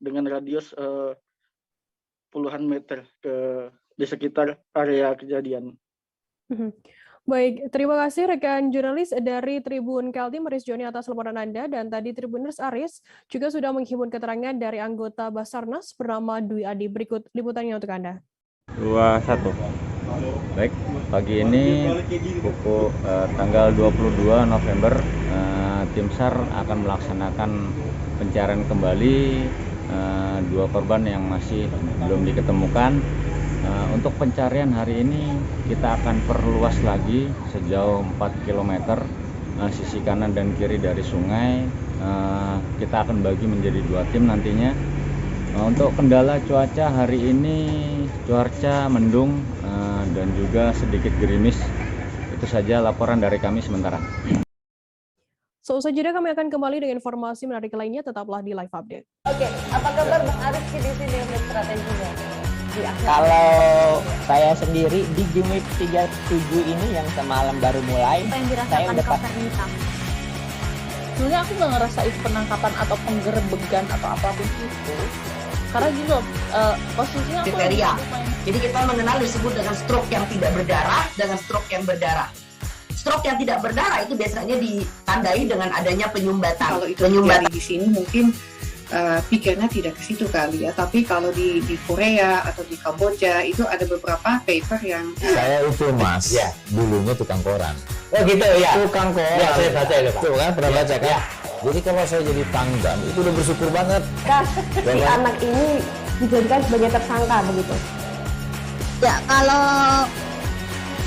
S6: dengan radius puluhan meter di sekitar area kejadian.
S1: Baik, terima kasih rekan jurnalis dari Tribun Kaltim, Aris Joni atas laporan Anda, dan tadi Tribuners Aris juga sudah menghimpun keterangan dari anggota Basarnas bernama Dwi Adi. Berikut liputannya untuk Anda.
S2: 21. Baik, pagi ini pukul tanggal 22 November tim SAR akan melaksanakan pencarian kembali 2 korban yang masih belum diketemukan. Untuk pencarian hari ini kita akan perluas lagi sejauh 4 km sisi kanan dan kiri dari sungai. Kita akan bagi menjadi 2 tim nantinya. Untuk kendala cuaca hari ini cuaca mendung dan juga sedikit gerimis. Itu saja laporan dari kami sementara.
S1: Seusai jeda kami akan kembali dengan informasi menarik lainnya, tetaplah di Live Update.
S11: Oke, apa kabar Bang Ariski di sini untuk strateginya?
S10: Kalau saya sendiri di Jumip 37 ini yang semalam baru mulai, saya udah
S11: sebenarnya aku nggak ngerasa itu penangkapan atau penggerebegan atau apapun itu, karena gini loh, posisinya aku
S9: kriteria. Jadi kita mengenal disebut dengan stroke yang tidak berdarah dengan stroke yang berdarah. Stroke yang tidak berdarah itu biasanya ditandai dengan adanya penyumbatan.
S12: Kalau itu terjadi di sini mungkin pikirnya tidak ke situ kali ya, tapi kalau di Korea atau di Kamboja itu ada beberapa paper yang
S13: saya itu mas, ya dulunya tukang koran.
S10: Oh gitu ya.
S13: Tukang koran.
S10: Ya, saya baca itu Pak.
S13: Tuh kan pernah baca kan? Ya. Jadi kalau saya jadi Pangdam itu udah bersyukur banget.
S14: Si anak ini dijadikan sebagai tersangka begitu.
S15: Ya kalau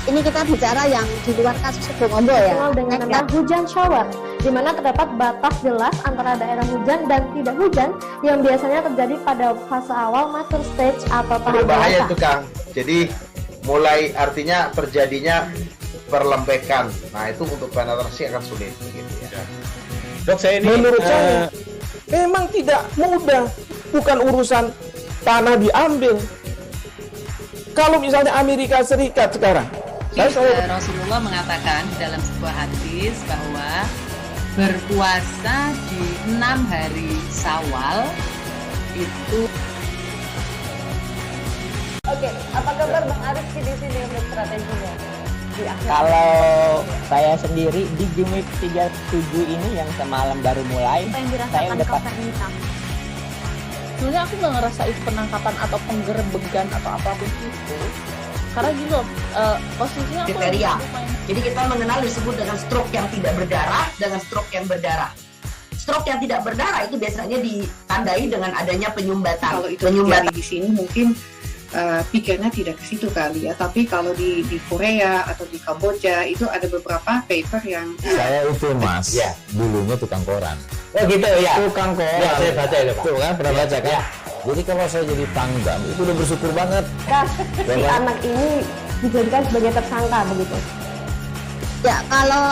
S15: ini kita bicara yang di luar kasus Sebongombo ya.
S14: Dikenal dengan nama hujan shower, di mana terdapat batas jelas antara daerah hujan dan tidak hujan yang biasanya terjadi pada fase awal mature stage atau tahap
S16: berbahaya
S14: dewasa.
S16: itu Kang. Jadi mulai artinya terjadinya perlembekan. Nah itu untuk penetrasi akan sulit gitu ya.
S4: Dok, saya ini menurut saya memang tidak mudah, bukan urusan tanah diambil. Kalau misalnya Amerika Serikat sekarang,
S17: Rasulullah mengatakan dalam sebuah hadis bahwa berpuasa di 6 hari Syawal itu.
S11: Oke, apa kabar Bang Ariski di sini untuk strateginya?
S10: Kalau saya sendiri di Jumip 37 ini yang semalam baru mulai, saya udah
S11: sebenarnya aku nggak ngerasa itu penangkapan atau penggerebegan atau apapun itu, karena gini loh, posisinya aku
S9: kriteria. Jadi kita mengenal disebut dengan stroke yang tidak berdarah dengan stroke yang berdarah. Stroke yang tidak berdarah itu biasanya ditandai dengan adanya penyumbatan.
S12: Kalau itu terjadi di sini mungkin pikirnya tidak ke situ kali ya, tapi kalau di Korea atau di Kamboja itu ada beberapa paper yang
S13: saya itu mas, ya dulunya tukang koran.
S10: Oh gitu ya.
S13: Tukang koran.
S10: Ya, saya baca itu Pak.
S13: Tuh kan pernah baca kan?
S10: Ya.
S13: Jadi kalau saya jadi Pangdam itu udah bersyukur banget.
S14: Si anak ini dijadikan sebagai tersangka begitu.
S15: Ya kalau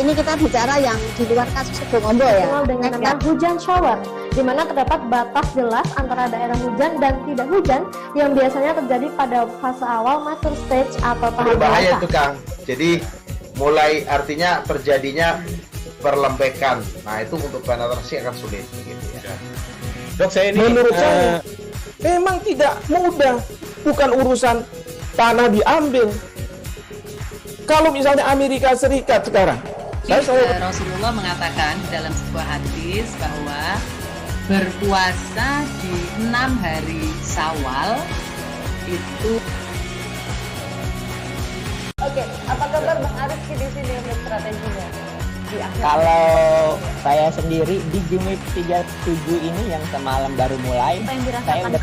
S15: ini kita bicara yang di luar kasus Sebongombo ya.
S14: Dikenal dengan nama hujan shower, di mana terdapat batas jelas antara daerah hujan dan tidak hujan yang biasanya terjadi pada fase awal mature stage atau tahap
S16: berbahaya
S14: dewasa.
S16: itu Kang. Jadi mulai artinya terjadinya perlembekan. Nah itu untuk penetrasi akan sulit gitu ya.
S4: Dok, saya ini menurut saya memang tidak mudah, bukan urusan tanah diambil. Kalau misalnya Amerika Serikat sekarang,
S17: Rasulullah mengatakan dalam sebuah hadis bahwa berpuasa di 6 hari Syawal itu.
S11: Oke, apa kabar Bang Ariski di sini untuk strateginya?
S10: Kalau saya sendiri di Jumip 37 ini yang semalam baru mulai, saya udah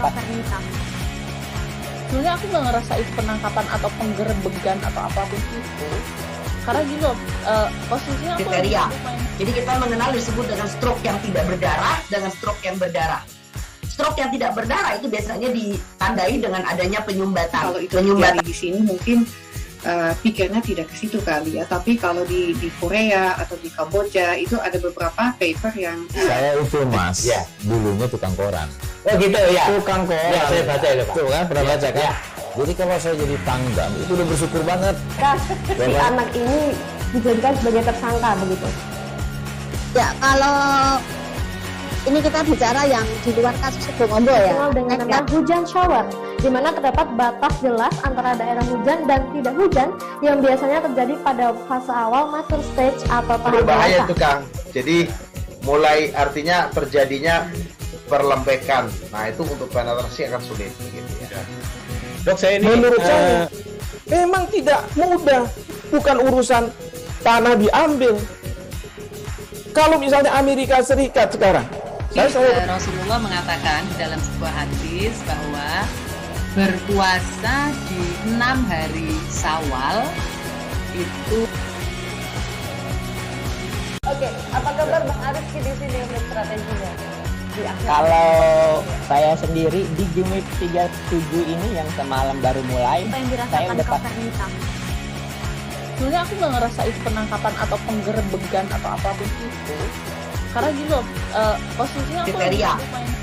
S11: sebenarnya aku nggak ngerasa itu penangkapan atau penggerebegan atau apapun itu, karena gini loh, posisinya aku
S9: kriteria. Jadi kita mengenal disebut dengan stroke yang tidak berdarah dengan stroke yang berdarah. Stroke yang tidak berdarah itu biasanya ditandai dengan adanya penyumbatan.
S12: Kalau itu terjadi di sini mungkin pikirnya tidak ke situ kali ya, tapi kalau di Korea atau di Kamboja itu ada beberapa paper yang
S13: saya itu mas, ya dulunya tukang koran.
S10: Oh gitu ya.
S13: Tukang koran.
S10: Ya, saya baca itu Pak.
S13: Tuh kan pernah baca kan?
S10: Ya.
S13: Jadi kalau saya jadi Pangdam itu udah bersyukur banget.
S14: Si anak ini dijadikan sebagai tersangka begitu.
S15: Ya kalau ini kita bicara yang di luar kasus Sebongombo ya.
S14: Dikenal dengan nama hujan shower, di mana terdapat batas jelas antara daerah hujan dan tidak hujan yang biasanya terjadi pada fase awal mature stage atau tahap
S16: berbahaya
S14: dewasa.
S16: itu Kang. Jadi mulai artinya terjadinya perlembekan. Nah itu untuk penetrasi akan sulit gitu ya.
S4: Dok, saya ini menurut saya memang tidak mudah, bukan urusan tanah diambil. Kalau misalnya Amerika Serikat sekarang,
S17: Rasulullah mengatakan dalam sebuah hadis bahwa berpuasa di 6 hari Syawal itu.
S11: Oke, apa kabar Bang Ariski di sini untuk strateginya?
S10: Kalau saya sendiri di Jumip 37 ini yang semalam baru mulai, saya udah
S11: sebenarnya aku nggak ngerasa itu penangkapan atau penggerebekan atau apapun itu, karena gini loh, posisinya aku
S9: kriteria.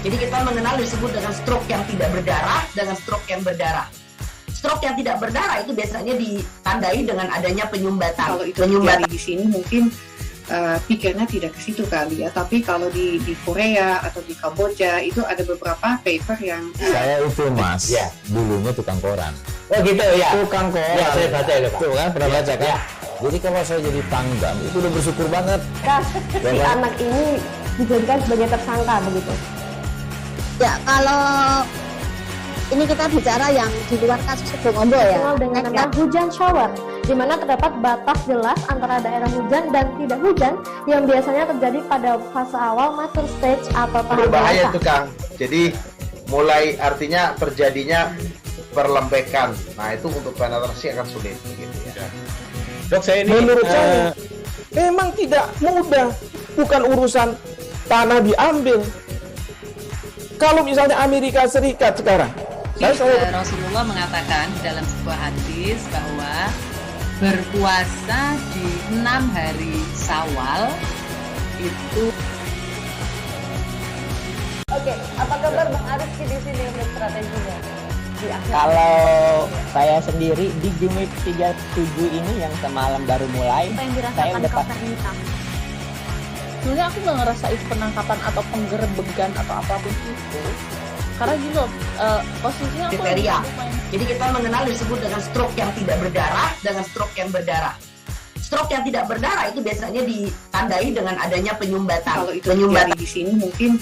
S9: Jadi kita mengenal disebut dengan stroke yang tidak berdarah dengan stroke yang berdarah. Stroke yang tidak berdarah itu biasanya ditandai dengan adanya penyumbatan.
S12: Kalau itu terjadi di sini mungkin pikirnya tidak ke situ kali ya, tapi kalau di Korea atau di Kamboja itu ada beberapa paper yang
S13: saya itu mas, ya dulunya tukang koran.
S10: Oh gitu ya.
S13: Tukang koran.
S10: Ya saya baca itu Pak.
S13: Tuh kan pernah baca kan?
S10: Ya.
S13: Jadi kalau saya jadi tanggal itu udah bersyukur banget.
S14: Si anak ini dijadikan sebagai tersangka begitu.
S15: Ya kalau ini kita bicara yang di luar kasus Bongombo ya.
S14: Dikenal dengan nama hujan shower, di mana terdapat batas jelas antara daerah hujan dan tidak hujan yang biasanya terjadi pada fase awal mature stage atau tahap
S16: Berbahaya
S14: dewasa.
S16: itu Kang. Jadi mulai artinya terjadinya perlembekan. Nah itu untuk penetrasi akan sulit gitu ya.
S4: Dok, saya ini menurut saya memang tidak mudah, bukan urusan tanah diambil. Kalau misalnya Amerika Serikat sekarang,
S17: Rasulullah mengatakan dalam sebuah hadis bahwa berpuasa di 6 hari Syawal itu.
S11: Oke, apa kabar Bang Ariski di sini untuk strateginya?
S10: Kalau saya sendiri di Jumip 37 ini yang semalam baru mulai,
S11: Apa yang
S10: saya
S11: dirasakan
S10: udah
S11: Kak Nita? Sebenarnya aku nggak ngerasa itu penangkapan atau penggerebekan atau apapun itu, karena gini loh, posisinya aku
S9: kriteria. Jadi kita mengenal disebut dengan stroke yang tidak berdarah dengan stroke yang berdarah. Stroke yang tidak berdarah itu biasanya ditandai dengan adanya penyumbatan.
S12: Kalau itu terjadi di sini mungkin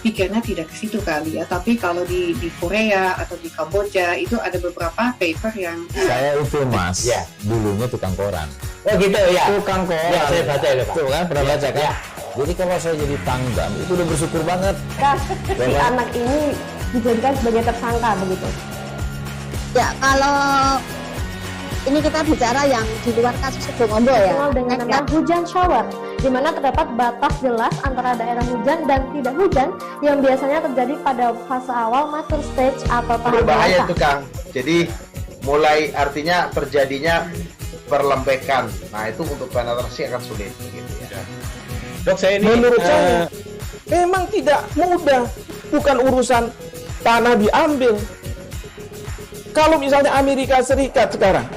S12: pikirnya tidak ke situ kali ya, tapi kalau di Korea atau di Kamboja itu ada beberapa paper yang
S13: saya itu mas, ya dulunya tukang koran.
S10: Oh gitu ya.
S13: Tukang koran.
S10: Ya saya baca itu Pak.
S13: Tuh kan pernah baca kan?
S10: Ya.
S13: Jadi kalau saya jadi tanggal itu udah bersyukur banget.
S14: Si anak ini dijadikan sebagai tersangka begitu.
S15: Ya kalau ini kita bicara yang di luar kasus Bongombo ya.
S14: Dikenal dengan nama hujan shower, di mana terdapat batas jelas antara daerah hujan dan tidak hujan yang biasanya terjadi pada fase awal mature stage atau tahap
S16: Berbahaya
S14: dewasa.
S16: itu Kang. Jadi mulai artinya terjadinya perlembekan. Nah itu untuk penetrasi akan sulit gitu ya.
S4: Dok, saya ini menurut saya memang tidak mudah, bukan urusan tanah diambil. Kalau misalnya Amerika Serikat sekarang,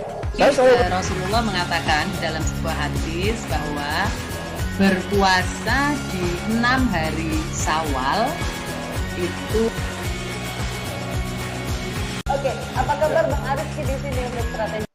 S17: Rasulullah mengatakan dalam sebuah hadis bahwa berpuasa di 6 hari Syawal itu.
S11: Oke, apa kabar Bang Ariski di sini untuk strategi?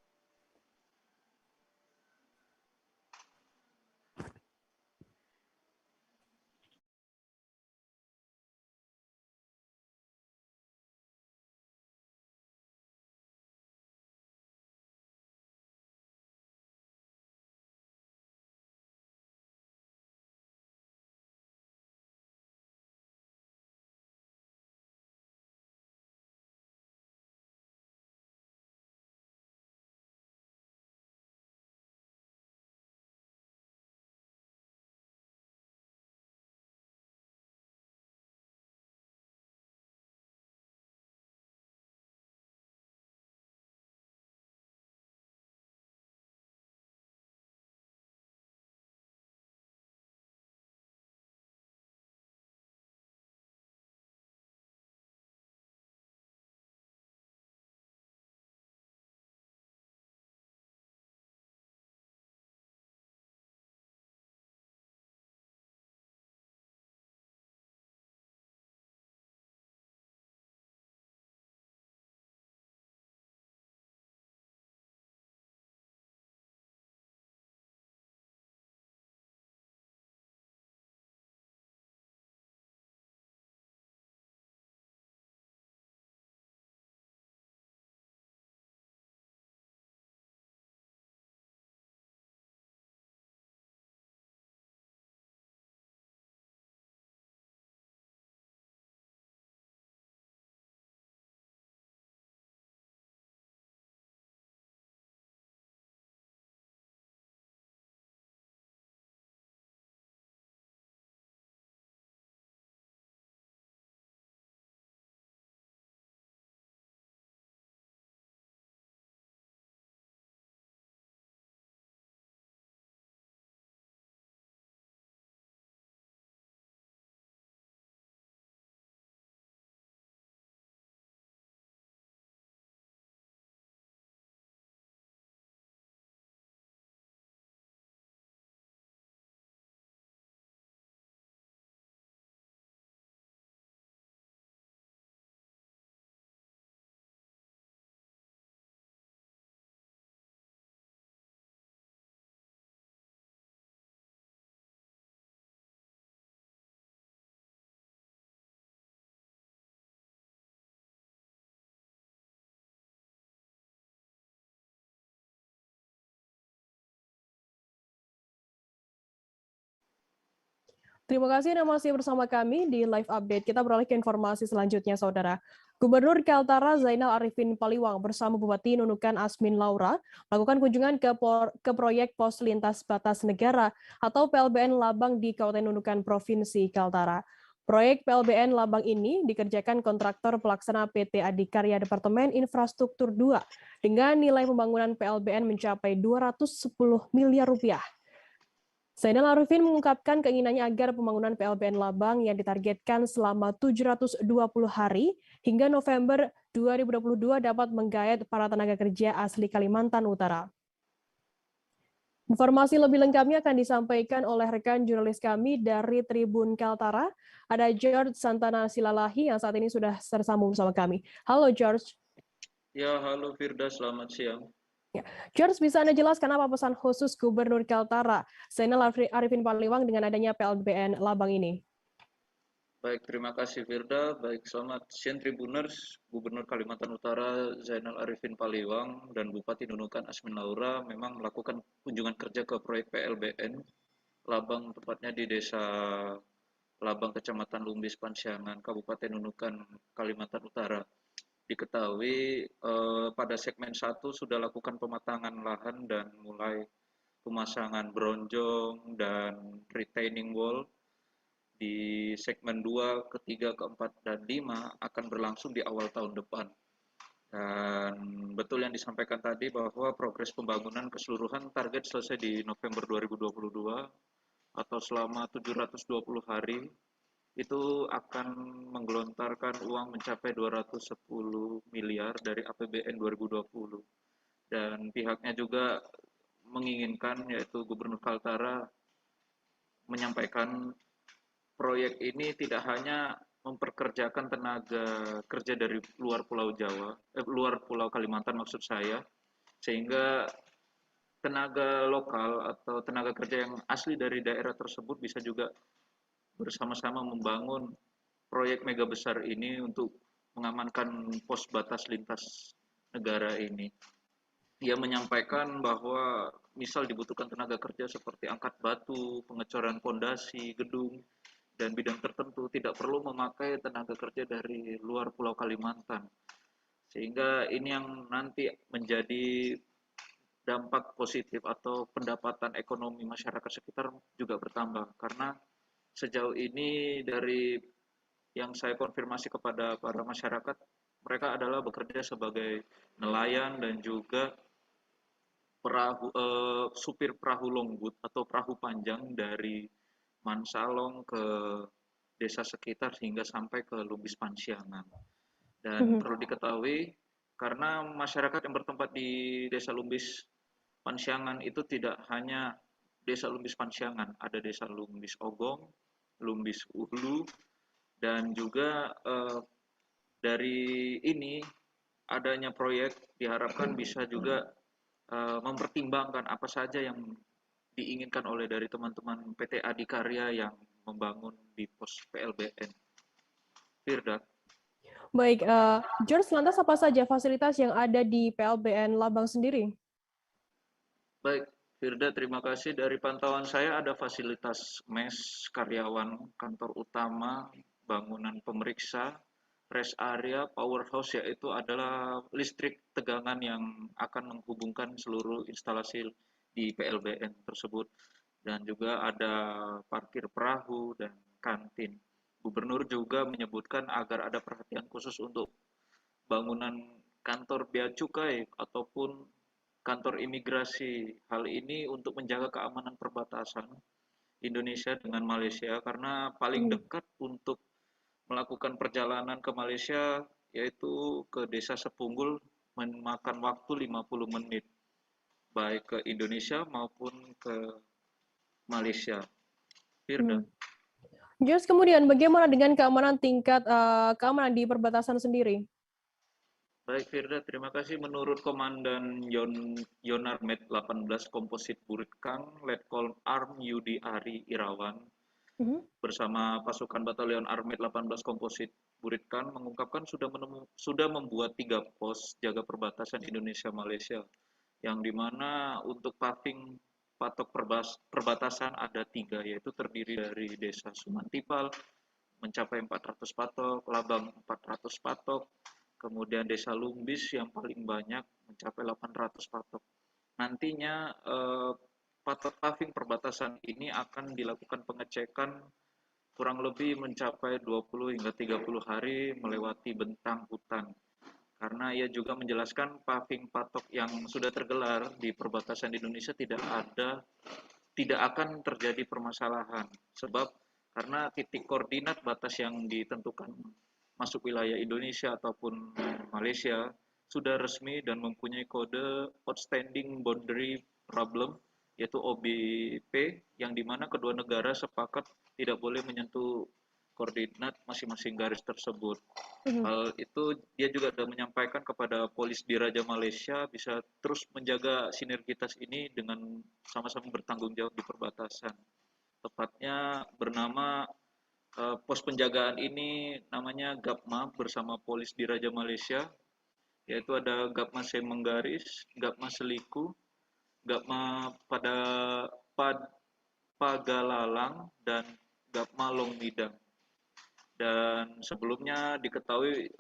S1: Terima kasih Anda masih bersama kami di Live Update. Kita beralih ke informasi selanjutnya, Saudara. Gubernur Kaltara Zainal Arifin Paliwang bersama Bupati Nunukan Asmin Laura melakukan kunjungan ke proyek pos lintas batas negara atau PLBN Labang di Kabupaten Nunukan Provinsi Kaltara. Proyek PLBN Labang ini dikerjakan kontraktor pelaksana PT Adikarya Departemen Infrastruktur 2 dengan nilai pembangunan PLBN mencapai 210 miliar rupiah. Zainal Arifin mengungkapkan keinginannya agar pembangunan PLBN Labang yang ditargetkan selama 720 hari hingga November 2022 dapat menggait para tenaga kerja asli Kalimantan Utara. Informasi lebih lengkapnya akan disampaikan oleh rekan jurnalis kami dari Tribun Kaltara. Ada George Santana Silalahi yang saat ini sudah tersambung bersama kami. Halo George.
S5: Ya, halo Firda, selamat siang.
S1: Ya. George, bisa Anda jelaskan apa pesan khusus Gubernur Kaltara Zainal Arifin Paliwang dengan adanya PLBN Labang ini?
S5: Baik, terima kasih Firda. Baik, selamat siang Tribuners. Gubernur Kalimantan Utara Zainal Arifin Paliwang dan Bupati Nunukan Asmin Laura memang melakukan kunjungan kerja ke proyek PLBN Labang, tepatnya di Desa Labang, Kecamatan Lumbis, Pansiangan, Kabupaten Nunukan, Kalimantan Utara. Diketahui pada segmen 1 sudah lakukan pematangan lahan dan mulai pemasangan bronjong dan retaining wall. Di segmen 2, ketiga, keempat, dan 5 akan berlangsung di awal tahun depan. Dan betul yang disampaikan tadi bahwa progres pembangunan keseluruhan target selesai di November 2022 atau selama 720 hari. Itu akan menggelontarkan uang mencapai 210 miliar dari APBN 2020. Dan pihaknya juga menginginkan, yaitu Gubernur Kaltara menyampaikan proyek ini tidak hanya memperkerjakan tenaga kerja dari luar Pulau Jawa, luar Pulau Kalimantan maksud saya, sehingga tenaga lokal atau tenaga kerja yang asli dari daerah tersebut bisa juga bersama-sama membangun proyek mega besar ini untuk mengamankan pos batas lintas negara ini. Ia menyampaikan bahwa misal dibutuhkan tenaga kerja seperti angkat batu, pengecoran pondasi, gedung, dan bidang tertentu tidak perlu memakai tenaga kerja dari luar Pulau Kalimantan. Sehingga ini yang nanti menjadi dampak positif atau pendapatan ekonomi masyarakat sekitar juga bertambah, karena sejauh ini dari yang saya konfirmasi kepada para masyarakat, mereka adalah bekerja sebagai nelayan dan juga supir perahu longboat atau perahu panjang dari Mansalong ke desa sekitar hingga sampai ke Lumbis Pansiangan. Dan perlu diketahui, karena masyarakat yang bertempat di desa Lumbis Pansiangan itu tidak hanya desa Lumbis Pansiangan, ada desa Lumbis Ogong, Lumbis Uhlu, dan juga dari ini adanya proyek diharapkan bisa juga mempertimbangkan apa saja yang diinginkan oleh dari teman-teman PT Adikarya yang membangun di pos PLBN. Firda.
S1: Baik, George, lantas apa saja fasilitas yang ada di PLBN Labang sendiri?
S5: Baik, Firda, terima kasih. Dari pantauan saya ada fasilitas mes, karyawan, kantor utama, bangunan pemeriksa, rest area, powerhouse, yaitu adalah listrik tegangan yang akan menghubungkan seluruh instalasi di PLBN tersebut. Dan juga ada parkir perahu dan kantin. Gubernur juga menyebutkan agar ada perhatian khusus untuk bangunan kantor bea cukai ataupun kantor imigrasi. Hal ini untuk menjaga keamanan perbatasan Indonesia dengan Malaysia, karena paling dekat untuk melakukan perjalanan ke Malaysia yaitu ke Desa Sepunggul memakan waktu 50 menit baik ke Indonesia maupun ke Malaysia. Firda.
S1: Just kemudian bagaimana dengan keamanan tingkat keamanan di perbatasan sendiri?
S5: Baik Firda, terima kasih. Menurut Komandan Yonarmet 18 Komposit Buritkang, Letkol Arm Yudi Ari Irawan, bersama pasukan Batalion Armet 18 Komposit Buritkang mengungkapkan sudah membuat 3 pos jaga perbatasan Indonesia-Malaysia, yang dimana untuk paving patok perbatasan ada 3, yaitu terdiri dari Desa Sumantipal mencapai 400 patok, Labang 400 patok, kemudian Desa Lumbis yang paling banyak mencapai 800 patok. Nantinya patok paving perbatasan ini akan dilakukan pengecekan kurang lebih mencapai 20 hingga 30 hari melewati bentang hutan. Karena ia juga menjelaskan paving patok yang sudah tergelar di perbatasan di Indonesia tidak akan terjadi permasalahan. Sebab karena titik koordinat batas yang ditentukan masuk wilayah Indonesia ataupun Malaysia sudah resmi dan mempunyai kode Outstanding Boundary Problem, yaitu OBP, yang dimana kedua negara sepakat tidak boleh menyentuh koordinat masing-masing garis tersebut. Hal itu dia juga sudah menyampaikan kepada Polis Diraja Malaysia bisa terus menjaga sinergitas ini dengan sama-sama bertanggung jawab di perbatasan. Tepatnya bernama pos penjagaan ini namanya Gapma bersama Polis Diraja Malaysia, yaitu ada Gapma Semenggaris, Gapma Seliku, Gapma Pagalalang, dan Gapma Longmidang. Dan sebelumnya diketahui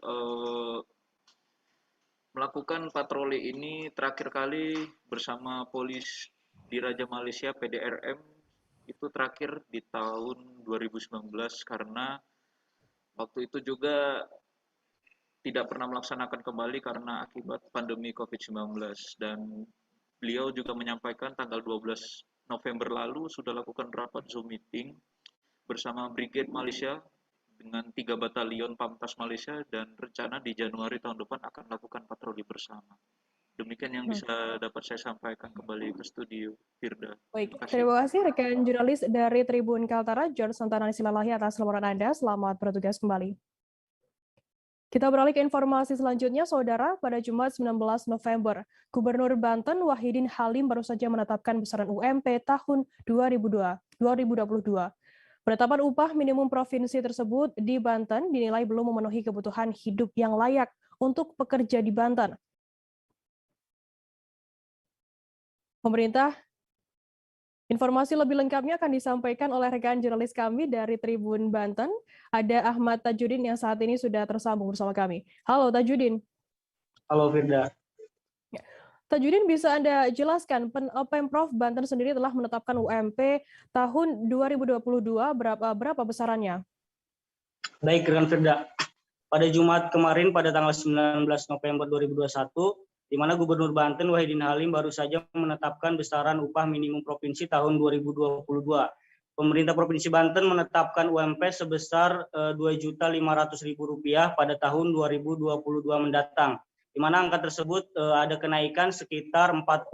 S5: melakukan patroli ini terakhir kali bersama Polis Diraja Malaysia PDRM itu terakhir di tahun 2019 karena waktu itu juga tidak pernah melaksanakan kembali karena akibat pandemi COVID-19, dan beliau juga menyampaikan tanggal 12 November lalu sudah lakukan rapat Zoom meeting bersama Brigade Malaysia dengan 3 batalion Pamtas Malaysia, dan rencana di Januari tahun depan akan melakukan patroli bersama. Demikian yang bisa dapat saya sampaikan kembali ke studio, Firda.
S1: Baik, terima kasih rekan jurnalis dari Tribun Kaltara, George Santana Silalahi atas laporan Anda. Selamat bertugas kembali. Kita beralih ke informasi selanjutnya, Saudara. Pada Jumat 19 November, Gubernur Banten Wahidin Halim baru saja menetapkan besaran UMP tahun 2022. Penetapan upah minimum provinsi tersebut di Banten dinilai belum memenuhi kebutuhan hidup yang layak untuk pekerja di Banten. Pemerintah, informasi lebih lengkapnya akan disampaikan oleh rekan jurnalis kami dari Tribun Banten. Ada Ahmad Tajudin yang saat ini sudah tersambung bersama kami. Halo Tajudin.
S7: Halo Firda.
S1: Tajudin, bisa Anda jelaskan Pemprov Banten sendiri telah menetapkan UMP tahun 2022 berapa besarannya?
S7: Baik, rekan Firda. Pada Jumat kemarin pada tanggal 19 November 2021, di mana Gubernur Banten Wahidin Halim baru saja menetapkan besaran upah minimum provinsi tahun 2022. Pemerintah Provinsi Banten menetapkan UMP sebesar Rp2.500.000 pada tahun 2022 mendatang, di mana angka tersebut ada kenaikan sekitar 40.000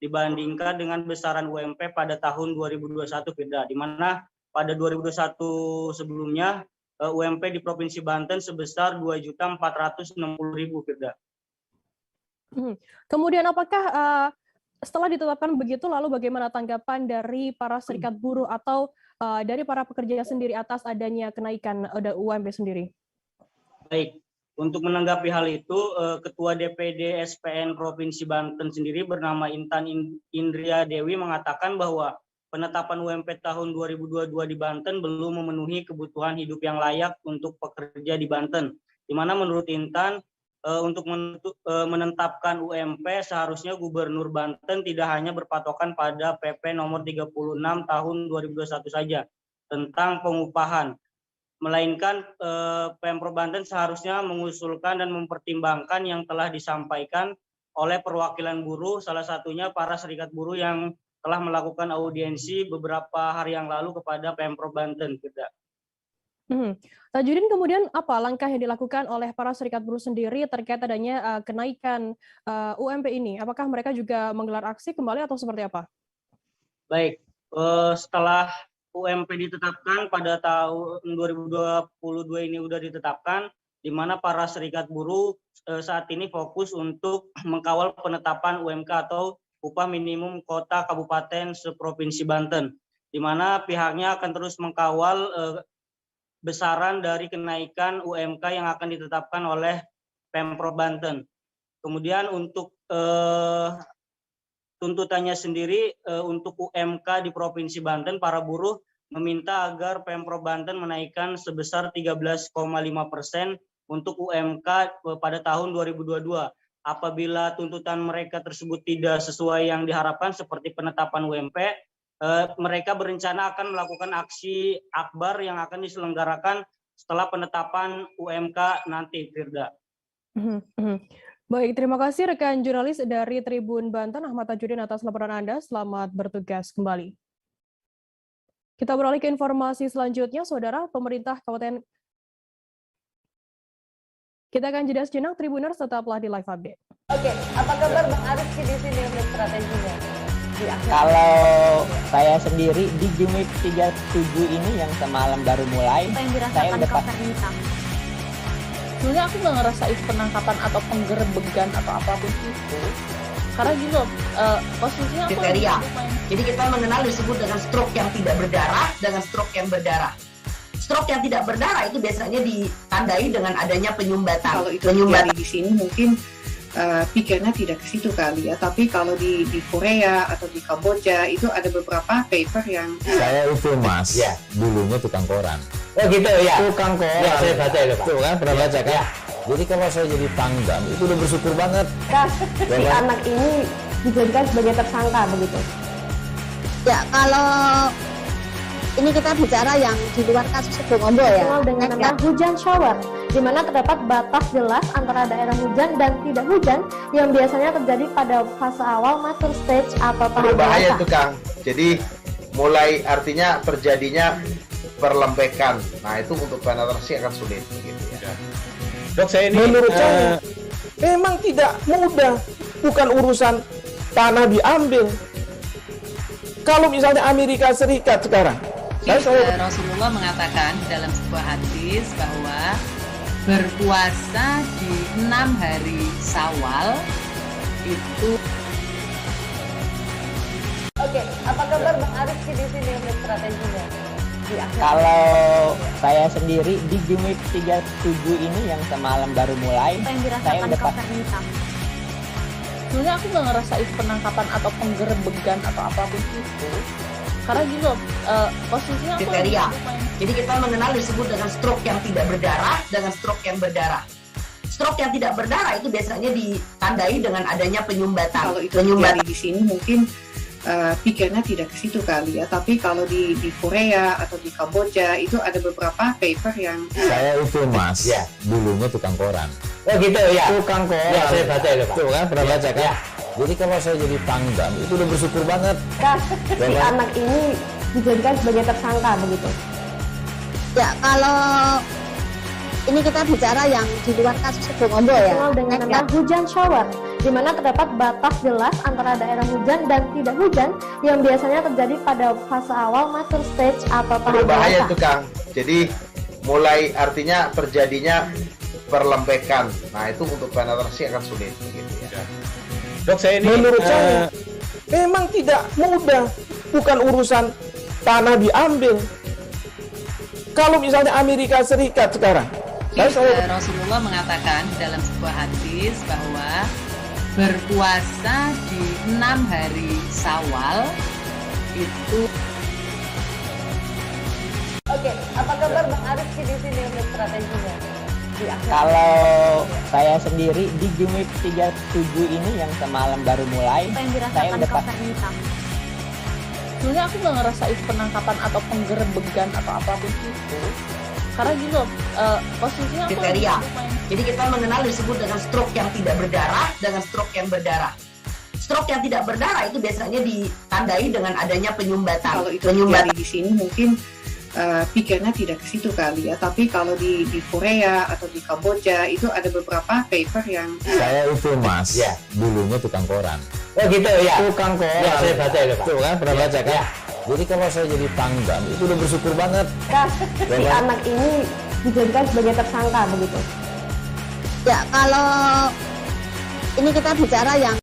S7: dibandingkan dengan besaran UMP pada tahun 2021, Firda, di mana pada 2021 sebelumnya UMP di Provinsi Banten sebesar Rp2.460.000, Firda.
S1: Kemudian apakah setelah ditetapkan begitu, lalu bagaimana tanggapan dari para serikat buruh atau dari para pekerja sendiri atas adanya kenaikan UMP sendiri?
S7: Baik. Untuk menanggapi hal itu, Ketua DPD SPN Provinsi Banten sendiri bernama Intan Indria Dewi mengatakan bahwa penetapan UMP tahun 2022 di Banten belum memenuhi kebutuhan hidup yang layak untuk pekerja di Banten. Di mana menurut Intan, untuk menetapkan UMP seharusnya Gubernur Banten tidak hanya berpatokan pada PP nomor 36 tahun 2021 saja tentang pengupahan, melainkan Pemprov Banten seharusnya mengusulkan dan mempertimbangkan yang telah disampaikan oleh perwakilan buruh, salah satunya para serikat buruh yang telah melakukan audiensi beberapa hari yang lalu kepada Pemprov Banten.
S1: Tajudin, kemudian apa langkah yang dilakukan oleh para serikat buruh sendiri terkait adanya kenaikan UMP ini? Apakah mereka juga menggelar aksi kembali atau seperti apa?
S7: Baik, setelah UMP ditetapkan pada tahun 2022 ini sudah ditetapkan, di mana para serikat buruh saat ini fokus untuk mengkawal penetapan UMK atau upah minimum kota kabupaten seprovinsi Banten, di mana pihaknya akan terus mengkawal besaran dari kenaikan UMK yang akan ditetapkan oleh Pemprov Banten. Kemudian untuk tuntutannya sendiri untuk UMK di Provinsi Banten, para buruh meminta agar Pemprov Banten menaikkan sebesar 13,5% untuk UMK pada tahun 2022. Apabila tuntutan mereka tersebut tidak sesuai yang diharapkan seperti penetapan UMP, mereka berencana akan melakukan aksi akbar yang akan diselenggarakan setelah penetapan UMK nanti, Firda.
S1: Baik, terima kasih rekan jurnalis dari Tribun Banten, Ahmad Tajudin atas laporan Anda. Selamat bertugas kembali. Kita beralih ke informasi selanjutnya, Saudara. Pemerintah Kabupaten. Kita akan jeda sejenak, Tribuners, tetaplah di live update.
S3: Oke, apa kabar Bang Arif di sini untuk strateginya?
S10: Kalau saya sendiri di Jumip 37 ini yang semalam baru mulai, saya udah
S11: sebenarnya aku nggak ngerasa itu penangkapan atau penggerebegan atau apapun itu, karena gitu posisinya aku
S9: kriteria. Jadi kita mengenal disebut dengan stroke yang tidak berdarah dengan stroke yang berdarah. Stroke yang tidak berdarah itu biasanya ditandai dengan adanya penyumbatan.
S12: Kalau itu terjadi di sini mungkin pikirnya tidak ke situ kali ya, tapi kalau di Korea atau di Kamboja itu ada beberapa paper yang
S13: saya itu Mas, ya, dulunya tukang koran.
S16: Oh gitu ya.
S13: Tukang koran.
S16: Ya, saya baca itu Pak.
S13: Tuh kan pernah baca kan? Ya. Jadi kalau saya jadi tanggam itu udah bersyukur banget.
S14: Si anak ini dijadikan sebagai tersangka begitu.
S15: Ya, kalau ini kita bicara yang di luar kasus Sebongombo ya.
S14: Dengan nama hujan shower, di mana terdapat batas jelas antara daerah hujan dan tidak hujan yang biasanya terjadi pada fase awal mature stage atau tahap
S16: berbahaya
S14: dewasa.
S16: itu Kang. Jadi mulai artinya terjadinya perlembekan. Nah itu untuk penetrasi akan sulit gitu ya.
S4: Dok, saya ini menurut saya memang tidak mudah, bukan urusan tanah diambil. Kalau misalnya Amerika Serikat sekarang,
S17: Rasulullah mengatakan dalam sebuah hadis bahwa berpuasa di 6 hari Syawal itu.
S3: Oke, apa kabar Bang Arif di sini untuk strateginya?
S10: Kalau saya sendiri di Jumip 37 ini yang semalam baru mulai, saya udah
S11: sebenarnya aku nggak ngerasa itu penangkapan atau penggerebegan atau apapun itu, karena gitu posisinya
S9: kriteria. Jadi kita mengenal disebut dengan stroke yang tidak berdarah dengan stroke yang berdarah. Stroke yang tidak berdarah itu biasanya ditandai dengan adanya penyumbatan.
S12: Kalau itu terjadi di sini mungkin pikirnya tidak ke situ kali ya, tapi kalau di Korea atau di Kamboja itu ada beberapa paper yang
S13: saya itu Mas, ya, dulunya tukang koran.
S16: Oh gitu ya.
S13: Tukang koran.
S16: Ya, saya baca itu Pak.
S13: Tuh kan pernah baca kan?
S16: Ya.
S13: Jadi kalau saya jadi tanggam itu udah bersyukur banget.
S14: Si anak ini dijadikan sebagai tersangka begitu.
S15: Ya, kalau ini kita bicara yang di luar kasus Sebongombo ya.
S14: Dengan nama hujan shower, di mana terdapat batas jelas antara daerah hujan dan tidak hujan yang biasanya terjadi pada fase awal mature stage atau tahap
S16: berbahaya
S14: dewasa.
S16: itu Kang. Jadi mulai artinya terjadinya perlembekan. Nah itu untuk penetrasi akan sulit gitu ya.
S4: Dok, saya ini menurut saya memang tidak mudah, bukan urusan tanah diambil. Kalau misalnya Amerika Serikat sekarang,
S17: Rasulullah mengatakan dalam sebuah hadis bahwa berpuasa di 6 hari Syawal itu.
S3: Oke, apa kabar Bang Arif di sini untuk strateginya?
S10: Kalau saya sendiri di Jumip 37 ini yang semalam baru mulai, saya udah
S11: sebenarnya aku nggak ngerasa itu penangkapan atau penggerebegan atau apapun itu, karena gitu posisinya
S9: kriteria. Jadi kita mengenal disebut dengan stroke yang tidak berdarah dengan stroke yang berdarah. Stroke yang tidak berdarah itu biasanya ditandai dengan adanya penyumbatan.
S12: Kalau itu terjadi di sini mungkin pikirnya tidak ke situ kali ya, tapi kalau di Korea atau di Kamboja itu ada beberapa paper yang
S13: saya itu Mas, ya, dulunya tukang koran.
S16: Oh gitu ya.
S13: Tukang koran.
S16: Ya, saya baca itu Pak.
S13: Tuh kan pernah baca kan?
S16: Ya.
S13: Jadi kalau saya jadi tanggam itu udah bersyukur banget.
S14: Si anak ini dijadikan sebagai tersangka begitu.
S15: Ya, kalau ini kita bicara yang.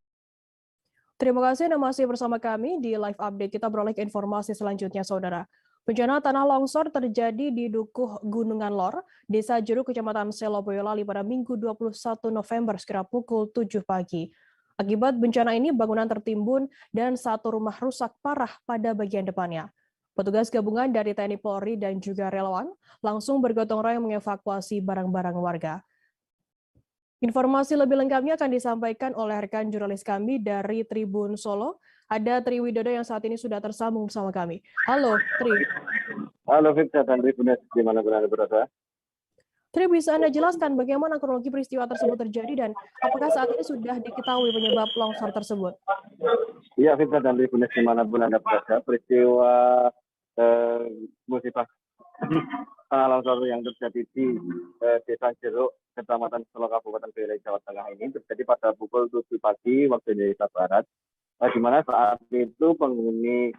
S1: Terima kasih Anda masih bersama kami di live update. Kita beralih ke informasi selanjutnya, Saudara. Bencana tanah longsor terjadi di Dukuh Gunungan Lor, Desa Jeruk, Kecamatan Selo, Boyolali pada Minggu 21 November sekitar pukul 7 pagi. Akibat bencana ini, bangunan tertimbun dan satu rumah rusak parah pada bagian depannya. Petugas gabungan dari TNI Polri dan juga relawan langsung bergotong royong mengevakuasi barang-barang warga. Informasi lebih lengkapnya akan disampaikan oleh rekan jurnalis kami dari Tribun Solo. Ada Tri Widodo yang saat ini sudah tersambung bersama kami. Halo, Tri.
S8: Halo, Victor dan Tribunes, di mana berada?
S1: Tri, bisa Anda jelaskan bagaimana kronologi peristiwa tersebut terjadi dan apakah saat ini sudah diketahui penyebab longsor tersebut?
S8: Iya, Victor dan Tribunes, dimanapun Anda berada, peristiwa musibah tanah longsor yang terjadi di Desa Jeruk, Kecamatan Solo, Kabupaten Boyolali, Jawa Tengah ini terjadi pada pukul 7 pagi waktu Indonesia Barat, di mana saat itu penghuni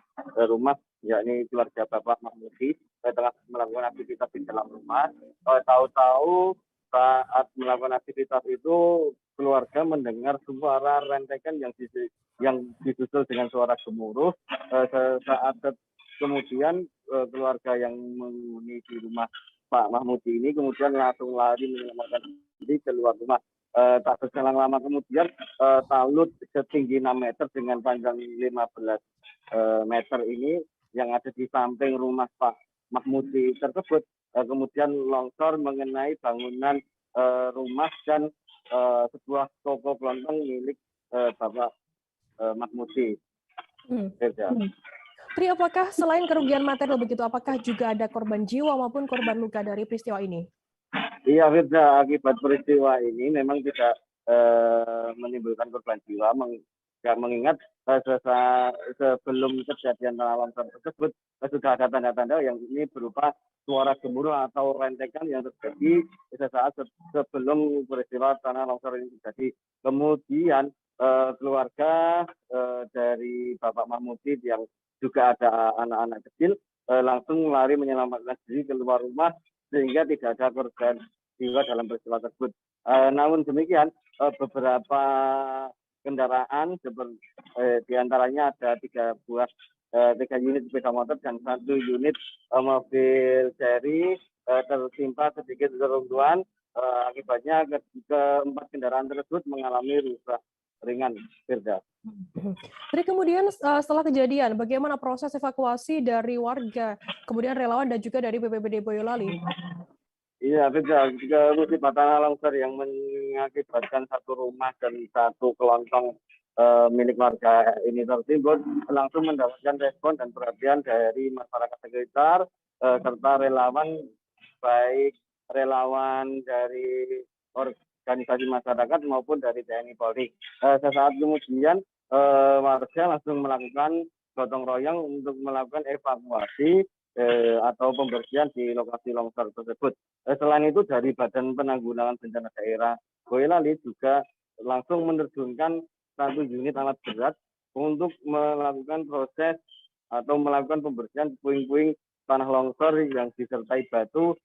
S8: rumah, yakni keluarga Bapak Mahmudi, tengah melakukan aktivitas di dalam rumah. Tahu-tahu saat melakukan aktivitas itu, keluarga mendengar suara rentekan yang disusul dengan suara gemuruh. Saat kemudian keluarga yang menghuni di rumah Pak Mahmudi ini kemudian langsung lari menyelamatkan diri keluar rumah. Tak berselang lama kemudian talut setinggi 6 meter dengan panjang 15 meter ini yang ada di samping rumah Pak Mahmudi tersebut kemudian longsor mengenai bangunan rumah dan sebuah toko kelontong milik Bapak Mahmudi.
S1: Tri, apakah selain kerugian material begitu, apakah juga ada korban jiwa maupun korban luka dari peristiwa ini?
S8: Iya, Firda, akibat peristiwa ini memang tidak menimbulkan korban jiwa, mengingat sebelum kejadian tanah longsor tersebut sudah ada tanda-tanda yang ini berupa suara gemuruh atau rentekan yang terjadi sesaat sebelum peristiwa tanah longsor ini terjadi. Kemudian keluarga dari Bapak Mahmudi yang juga ada anak-anak kecil langsung lari menyelamatkan diri keluar rumah sehingga tidak ada korban jiwa dalam peristiwa tersebut. Namun demikian beberapa kendaraan diantaranya ada 3 unit sepeda motor dan 1 unit mobil seri tertimpa sedikit reruntuhan. Akibatnya keempat kendaraan tersebut mengalami rusak ringan, Firda.
S1: Jadi kemudian setelah kejadian, bagaimana proses evakuasi dari warga, kemudian relawan dan juga dari BPBD Boyolali?
S8: Iya, Firda. Musibah tanah longsor yang mengakibatkan 1 rumah dan 1 kelontong milik warga ini tertimbun langsung mendapatkan respon dan perhatian dari masyarakat sekitar serta relawan, baik relawan dari organisasi masyarakat maupun dari TNI Polri. Sesaat kemudian warga langsung melakukan gotong royong untuk melakukan evakuasi atau pembersihan di lokasi longsor tersebut. Selain itu dari Badan Penanggulangan Bencana Daerah Boyolali juga langsung menerjunkan 1 unit alat berat untuk melakukan proses atau melakukan pembersihan puing-puing tanah longsor yang disertai batu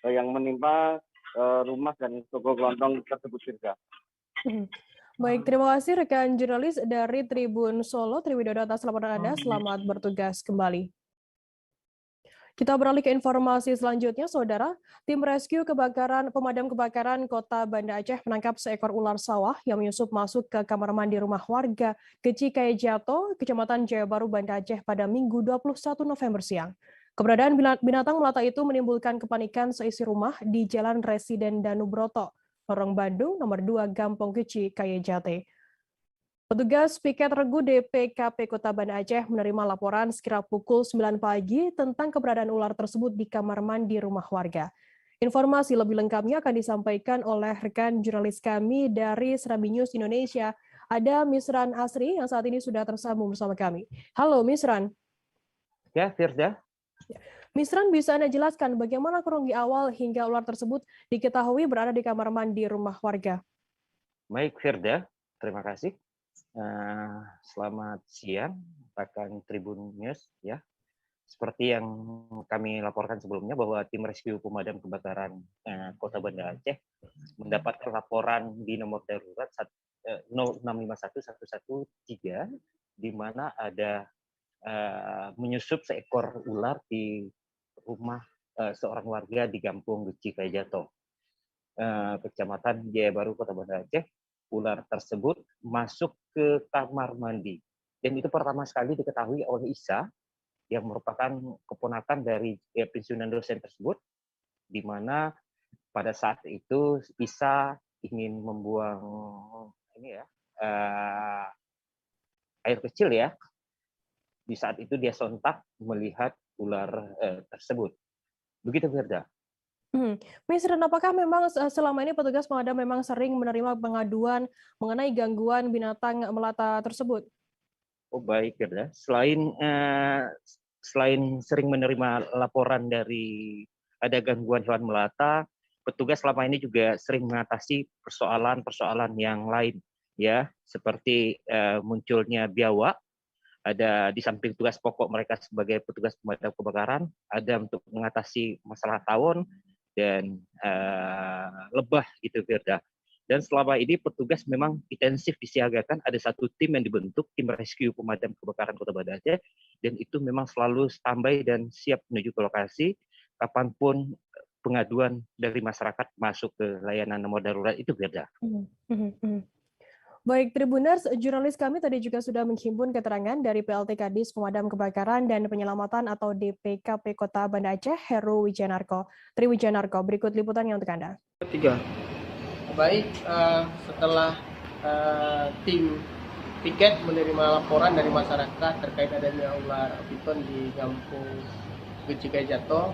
S8: yang menimpa rumah dan toko kelontong tersebut, Firda.
S1: Baik, terima kasih rekan jurnalis dari Tribun Solo, Tri Widodo atas laporan Anda. Selamat bertugas kembali. Kita beralih ke informasi selanjutnya, Saudara. Tim rescue pemadam kebakaran Kota Banda Aceh menangkap seekor ular sawah yang menyusup masuk ke kamar mandi rumah warga Geci Kayejato, Kecamatan Jaya Baru, Banda Aceh pada Minggu 21 November siang. Keberadaan binatang melata itu menimbulkan kepanikan seisi rumah di Jalan Residen Danubroto, Lorong Bandung, nomor 2, Gampong Geci, Kayejate. Petugas piket regu DPKP Kota Banda Aceh menerima laporan sekira pukul 9 pagi tentang keberadaan ular tersebut di kamar mandi rumah warga. Informasi lebih lengkapnya akan disampaikan oleh rekan jurnalis kami dari Serambi News Indonesia. Ada Misran Asri yang saat ini sudah tersambung bersama kami. Halo Misran.
S18: Ya, Firda.
S1: Misran, bisa Anda jelaskan bagaimana kronologi awal hingga ular tersebut diketahui berada di kamar mandi rumah warga?
S18: Baik, Firda. Terima kasih. Selamat siang, rekan Tribun News. Ya, seperti yang kami laporkan sebelumnya bahwa tim rescue pemadam kebakaran Kota Banda Aceh mendapatkan laporan di nomor darurat 0651-113 di mana ada menyusup seekor ular di rumah seorang warga di Kampung Geci Kayejato, Kecamatan Jaya Baru, Kota Banda Aceh. ular tersebut masuk ke kamar mandi. Dan itu pertama sekali diketahui oleh Isa, yang merupakan keponakan dari pensiunan dosen tersebut, di mana pada saat itu Isa ingin membuang air kecil ya. Di saat itu dia sontak melihat ular tersebut. Begitu, Firda.
S1: Miss Ren, apakah memang selama ini petugas pemadam memang sering menerima pengaduan mengenai gangguan binatang melata tersebut?
S18: Oh baik, Firda. Selain sering menerima laporan dari ada gangguan hewan melata, petugas selama ini juga sering mengatasi persoalan-persoalan yang lain, ya, seperti munculnya biawak. Ada di samping tugas pokok mereka sebagai petugas pemadam kebakaran, ada untuk mengatasi masalah tawon dan lebah gitu, Firda. Dan selama ini petugas memang intensif disiagakan, ada satu tim yang dibentuk, tim rescue pemadam kebakaran Kota Banda Aceh, dan itu memang selalu standby dan siap menuju ke lokasi kapanpun pengaduan dari masyarakat masuk ke layanan nomor darurat itu, Firda.
S1: Baik, Tribuners, jurnalis kami tadi juga sudah menghimpun keterangan dari PLT Kadis Pemadam Kebakaran dan Penyelamatan atau DPKP Kota Banda Aceh, Heru Wijanarko. Tri Wijanarko, berikut liputannya untuk Anda.
S19: 3. Baik, setelah tim piket menerima laporan dari masyarakat terkait adanya ular piton di Kampung Gecikai Jato,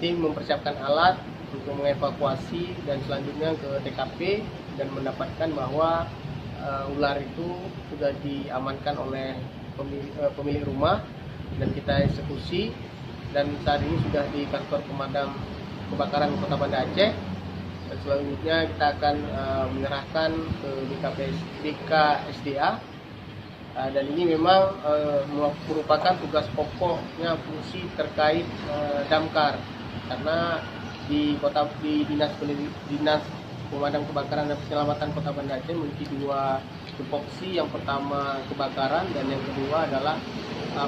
S19: tim mempersiapkan alat untuk mengevakuasi dan selanjutnya ke TKP dan mendapatkan bahwa ular itu sudah diamankan oleh pemilik rumah dan kita eksekusi, dan saat ini sudah di kantor pemadam kebakaran Kota Banda Aceh. Dan selanjutnya kita akan menyerahkan ke BKSDA, dan ini memang merupakan tugas pokoknya fungsi terkait damkar, karena di dinas pemadam kebakaran dan penyelamatan Kota Banda Aceh memiliki 2 tupoksi. Yang pertama kebakaran dan yang kedua adalah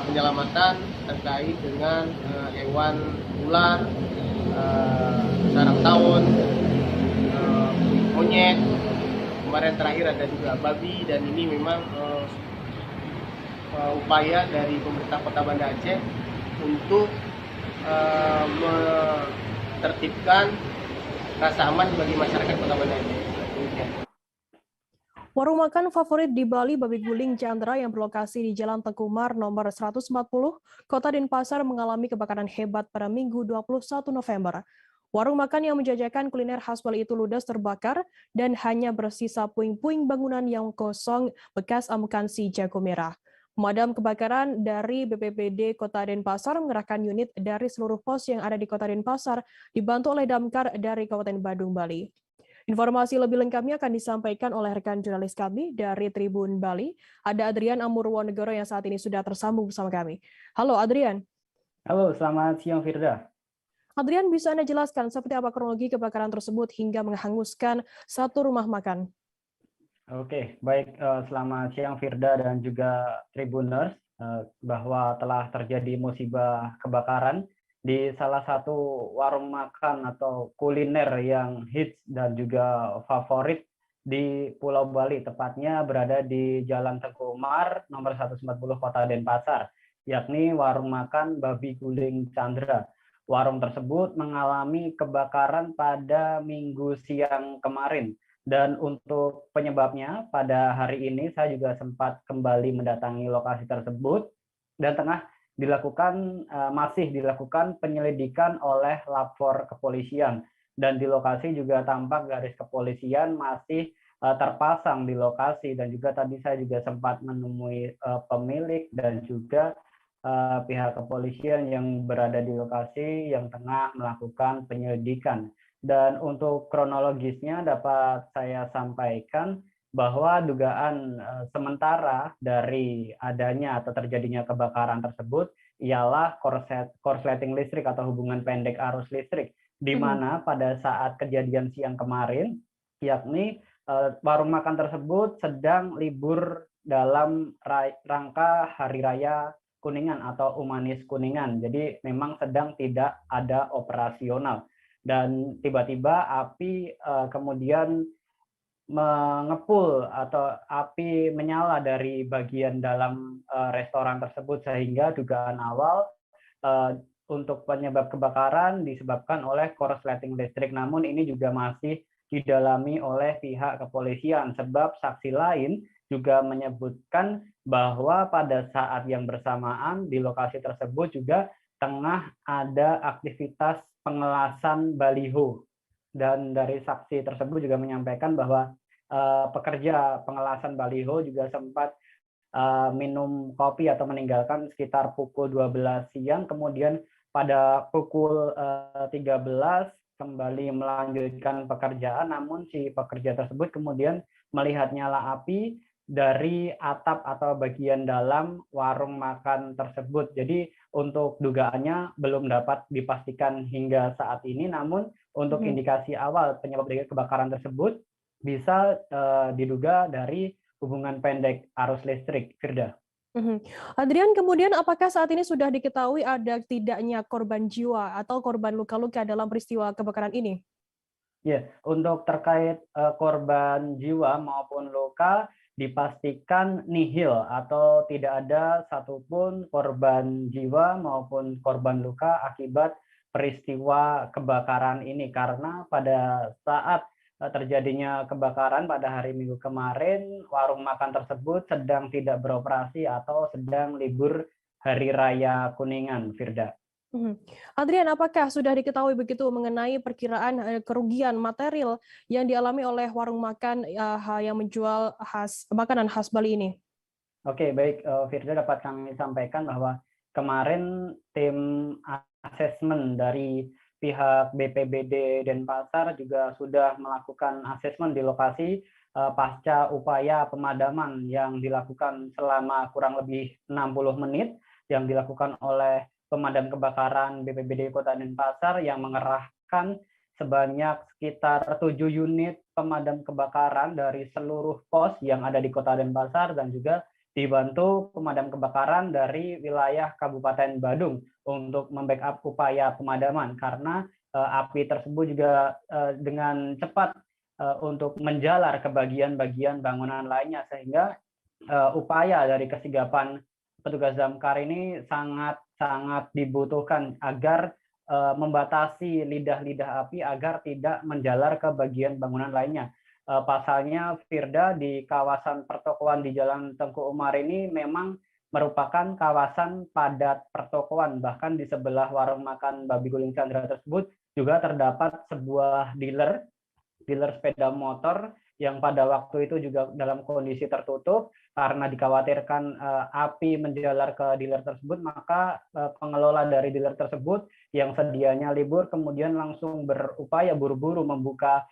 S19: penyelamatan terkait dengan hewan ular, sarang tawon, monyet, kemarin terakhir ada juga babi, dan ini memang upaya dari pemerintah Kota Banda Aceh untuk menertibkan rasa aman bagi masyarakat Kota Banda Aceh.
S1: Warung makan favorit di Bali, Babi Guling Chandra yang berlokasi di Jalan Tengku Umar nomor 140, Kota Denpasar mengalami kebakaran hebat pada Minggu 21 November. Warung makan yang menjajakan kuliner khas Bali itu ludes terbakar dan hanya bersisa puing-puing bangunan yang kosong bekas amukan si jago merah. Pemadam kebakaran dari BPBD Kota Denpasar mengerahkan unit dari seluruh pos yang ada di Kota Denpasar, dibantu oleh damkar dari Kabupaten Badung, Bali. Informasi lebih lengkapnya akan disampaikan oleh rekan jurnalis kami dari Tribun Bali. Ada Adrian Amurwonegoro yang saat ini sudah tersambung bersama kami. Halo Adrian.
S20: Halo, selamat siang Firda.
S1: Adrian, bisa Anda jelaskan seperti apa kronologi kebakaran tersebut hingga menghanguskan satu rumah makan?
S20: Oke, baik. Selamat siang Firda dan juga Tribuners, bahwa telah terjadi musibah kebakaran di salah satu warung makan atau kuliner yang hits dan juga favorit di Pulau Bali, tepatnya berada di Jalan Tengku Umar nomor 140 Kota Denpasar, yakni warung makan Babi Guling Chandra. Warung tersebut mengalami kebakaran pada Minggu siang kemarin, dan untuk penyebabnya pada hari ini saya juga sempat kembali mendatangi lokasi tersebut dan masih dilakukan penyelidikan oleh lapor kepolisian, dan di lokasi juga tampak garis kepolisian masih terpasang di lokasi, dan juga tadi saya juga sempat menemui pemilik dan juga pihak kepolisian yang berada di lokasi yang tengah melakukan penyelidikan. Dan untuk kronologisnya dapat saya sampaikan bahwa dugaan sementara dari adanya atau terjadinya kebakaran tersebut ialah korsleting listrik atau hubungan pendek arus listrik, di mana pada saat kejadian siang kemarin, yakni warung makan tersebut sedang libur dalam rangka Hari Raya Kuningan atau Umanis Kuningan. Jadi memang sedang tidak ada operasional. Dan tiba-tiba api kemudian mengepul atau api menyala dari bagian dalam restoran tersebut, sehingga dugaan awal untuk penyebab kebakaran disebabkan oleh korsleting listrik. Namun ini juga masih didalami oleh pihak kepolisian, sebab saksi lain juga menyebutkan bahwa pada saat yang bersamaan di lokasi tersebut juga tengah ada aktivitas pengelasan baliho. Dan dari saksi tersebut juga menyampaikan bahwa pekerja pengelasan baliho juga sempat minum kopi atau meninggalkan sekitar pukul 12 siang, kemudian pada pukul 13 kembali melanjutkan pekerjaan, namun si pekerja tersebut kemudian melihat nyala api dari atap atau bagian dalam warung makan tersebut. Jadi untuk dugaannya belum dapat dipastikan hingga saat ini, namun untuk indikasi awal penyebab dari kebakaran tersebut bisa diduga dari hubungan pendek arus listrik, Firda.
S1: Adrian, kemudian apakah saat ini sudah diketahui ada tidaknya korban jiwa atau korban luka-luka dalam peristiwa kebakaran ini?
S20: Ya, untuk terkait korban jiwa maupun luka dipastikan nihil atau tidak ada satupun korban jiwa maupun korban luka akibat peristiwa kebakaran ini, karena pada saat terjadinya kebakaran pada hari Minggu kemarin, warung makan tersebut sedang tidak beroperasi atau sedang libur Hari Raya Kuningan, Firda.
S1: Adrian, apakah sudah diketahui begitu mengenai perkiraan kerugian material yang dialami oleh warung makan yang menjual makanan khas Bali ini?
S20: Oke, baik, Firda, dapat kami sampaikan bahwa kemarin tim asesmen dari pihak BPBD Denpasar juga sudah melakukan asesmen di lokasi pasca upaya pemadaman yang dilakukan selama kurang lebih 60 menit yang dilakukan oleh pemadam kebakaran BPBD Kota Denpasar yang mengerahkan sebanyak sekitar 7 unit pemadam kebakaran dari seluruh pos yang ada di Kota Denpasar dan juga dibantu pemadam kebakaran dari wilayah Kabupaten Badung untuk membackup upaya pemadaman, karena api tersebut juga dengan cepat untuk menjalar ke bagian-bagian bangunan lainnya, sehingga upaya dari kesigapan petugas damkar ini sangat dibutuhkan agar membatasi lidah-lidah api agar tidak menjalar ke bagian bangunan lainnya. Pasalnya, Firda, di kawasan pertokoan di Jalan Tengku Umar ini memang merupakan kawasan padat pertokoan. Bahkan di sebelah warung makan Babi Guling Chandra tersebut juga terdapat sebuah dealer sepeda motor yang pada waktu itu juga dalam kondisi tertutup. Karena dikhawatirkan api menjalar ke dealer tersebut, maka pengelola dari dealer tersebut yang sedianya libur kemudian langsung berupaya buru-buru membuka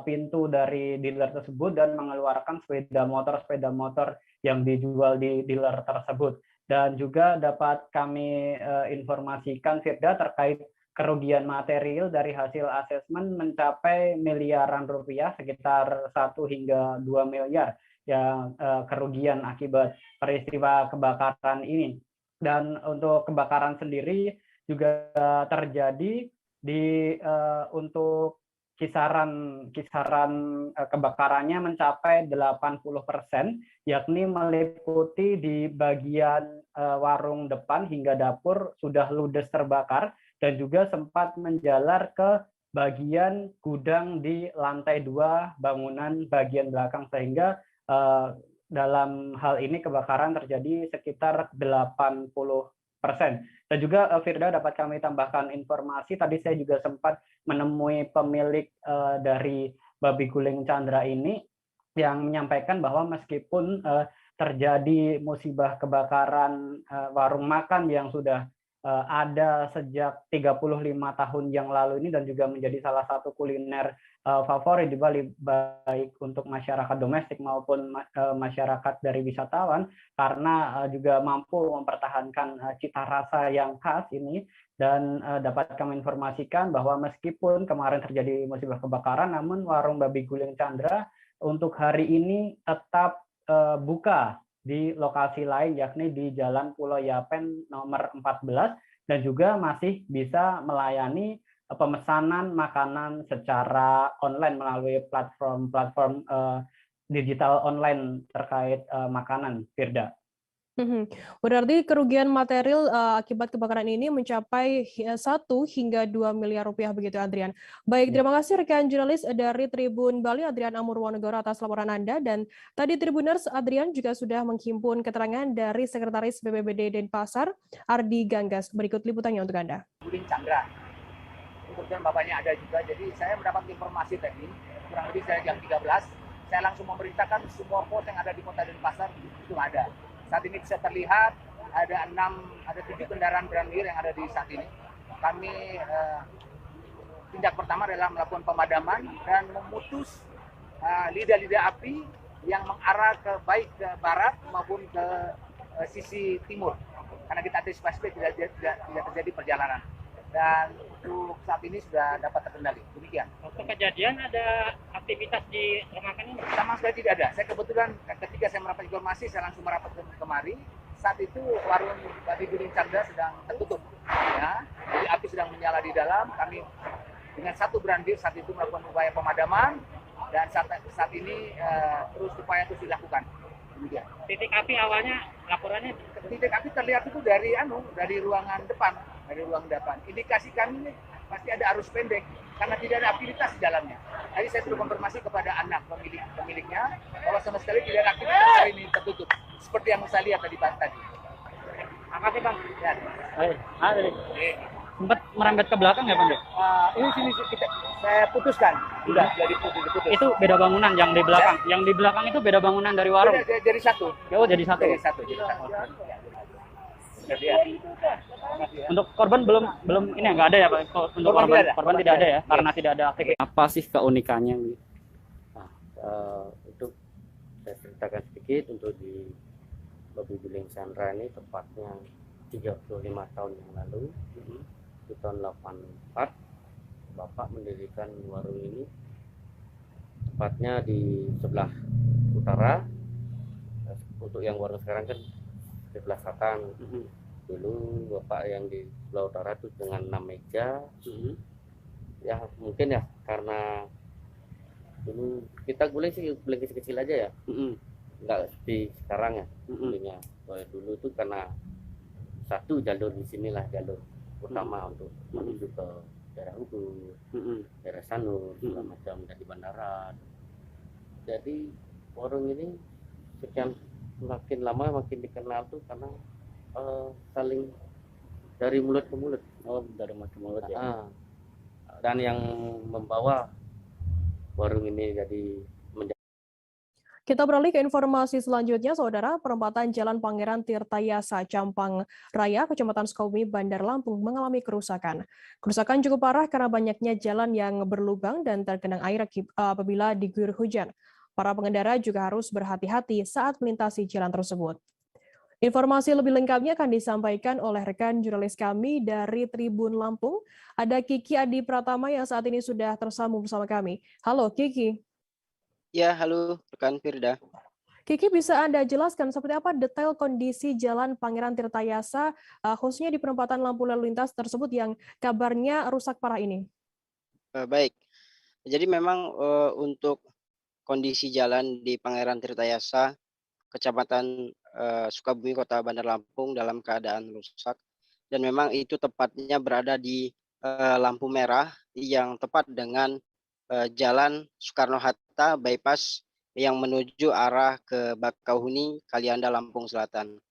S20: pintu dari dealer tersebut dan mengeluarkan sepeda motor yang dijual di dealer tersebut. Dan juga dapat kami informasikan, Firda, terkait kerugian material dari hasil asesmen mencapai miliaran rupiah, sekitar 1 hingga 2 miliar yang kerugian akibat peristiwa kebakaran ini. Dan untuk kebakaran sendiri juga terjadi di untuk kisaran kebakarannya mencapai 80%, yakni meliputi di bagian warung depan hingga dapur sudah ludes terbakar, dan juga sempat menjalar ke bagian gudang di lantai 2 bangunan bagian belakang, sehingga dalam hal ini kebakaran terjadi sekitar 80%. Dan juga Firda, dapat kami tambahkan informasi, tadi saya juga sempat menemui pemilik dari Babi Guling Chandra ini yang menyampaikan bahwa meskipun terjadi musibah kebakaran warung makan yang sudah ada sejak 35 tahun yang lalu ini dan juga menjadi salah satu kuliner favorit di Bali, baik untuk masyarakat domestik maupun masyarakat dari wisatawan, karena juga mampu mempertahankan cita rasa yang khas ini. Dan dapat kami informasikan bahwa meskipun kemarin terjadi musibah kebakaran, namun warung Babi Guling Chandra untuk hari ini tetap buka di lokasi lain, yakni di Jalan Pulau Yapen nomor 14, dan juga masih bisa melayani pemesanan makanan secara online melalui platform digital online terkait makanan, Firda.
S1: Berarti kerugian material akibat kebakaran ini mencapai 1 hingga 2 miliar rupiah begitu, Adrian. Baik, terima kasih rekan jurnalis dari Tribun Bali, Adrian Amurwonegoro atas laporan Anda. Dan tadi Tribuners, Adrian juga sudah menghimpun keterangan dari Sekretaris BPBD Denpasar, Ardi Ganggas. Berikut liputannya untuk Anda.
S21: Buding Chandra. Kemudian bapaknya ada juga, jadi saya mendapat informasi tadi, kurang lebih saya jam 13, saya langsung memerintahkan semua pos yang ada di kota Denpasar itu ada. Saat ini bisa terlihat ada 7 kendaraan Branwir yang ada di saat ini. Kami tindak pertama adalah melakukan pemadaman dan memutus lidah-lidah api yang mengarah baik ke barat maupun ke sisi timur. Karena kita antisipasi tidak terjadi perjalanan. Dan untuk saat ini sudah dapat terkendali. Demikian.
S22: Waktu kejadian ada aktivitas di rumah makan ini?
S21: Sama sekali tidak ada. Saya kebetulan ketika saya merapat informasi, saya langsung merapat kemari. Saat itu warung di Buding Chandra sedang tertutup. Ya, jadi api sedang menyala di dalam. Kami dengan 1 Branwir saat itu melakukan upaya pemadaman dan saat ini terus upaya terus dilakukan. Demikian.
S22: Titik api awalnya laporannya?
S21: Titik api terlihat itu dari ruangan depan. Dari ruang depan. Indikasi kami ini pasti ada arus pendek karena tidak ada aktivitas di dalamnya. Tadi saya sudah konfirmasi kepada anak pemiliknya bahwa sama sekali tidak ada aktivitas hari ini tertutup. Seperti yang saya lihat tadi.
S22: Makasih Bang.
S21: Ya.
S22: Sempat merembet ke belakang ya Bang?
S21: Ini sini saya putuskan. Sudah diputus.
S22: Itu beda bangunan yang di belakang. Ya? Yang di belakang itu beda bangunan dari warung.
S21: Jadi satu.
S22: Oh, jadi satu.
S21: Jadi satu. Ya.
S22: Untuk korban belum ini nggak ada ya Pak? Untuk korban tidak ada ya, karena tidak ada aktivitas.
S23: Apa sih keunikannya? Nah, untuk saya ceritakan sedikit untuk di Lobi Buding Chandra ini tepatnya 35 tahun yang lalu, di tahun 84 Bapak mendirikan warung ini tepatnya di sebelah utara. Untuk yang warung sekarang kan di sebelah selatan. Dulu Bapak yang di sebelah utara itu dengan 6 meja. Ya mungkin ya karena dulu kita guling kecil-kecil aja ya. Enggak seperti sekarang ya. Gulingnya dulu itu karena satu jalur di sinilah jalur utama untuk menuju ke daerah Ubud, daerah Sanur, segala macam dari bandara. Jadi warung ini makin lama makin dikenal tuh karena saling dari mulut ke mulut.
S22: Oh, dari mulut ke mulut ya.
S23: Dan yang membawa warung ini jadi
S1: Kita beralih ke informasi selanjutnya, Saudara. Perempatan Jalan Pangeran Tirtayasa, Campang Raya, Kecamatan Sukabumi, Bandar Lampung mengalami kerusakan. Kerusakan cukup parah karena banyaknya jalan yang berlubang dan tergenang air apabila diguyur hujan. Para pengendara juga harus berhati-hati saat melintasi jalan tersebut. Informasi lebih lengkapnya akan disampaikan oleh rekan jurnalis kami dari Tribun Lampung. Ada Kiki Adi Pratama yang saat ini sudah tersambung bersama kami. Halo Kiki.
S24: Ya, halo rekan Firda.
S1: Kiki, bisa Anda jelaskan seperti apa detail kondisi Jalan Pangeran Tirtayasa, khususnya di perempatan lampu lalu lintas tersebut yang kabarnya rusak parah ini?
S24: Baik, jadi memang untuk kondisi jalan di Pangeran Tirtayasa, Kecamatan Sukabumi, Kota Bandar Lampung dalam keadaan rusak. Dan memang itu tepatnya berada di lampu merah yang tepat dengan Jalan Soekarno-Hatta bypass yang menuju arah ke Bakauheni, Kalianda, Lampung Selatan.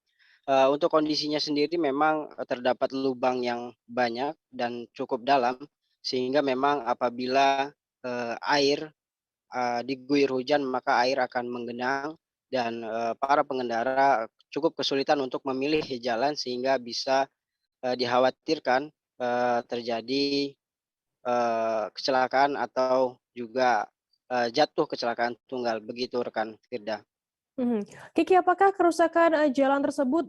S24: Untuk kondisinya sendiri memang terdapat lubang yang banyak dan cukup dalam, sehingga memang apabila air diguyur hujan maka air akan menggenang dan para pengendara cukup kesulitan untuk memilih jalan sehingga bisa dikhawatirkan terjadi kecelakaan atau juga jatuh kecelakaan tunggal, begitu rekan Firda.
S1: Kiki, apakah kerusakan jalan tersebut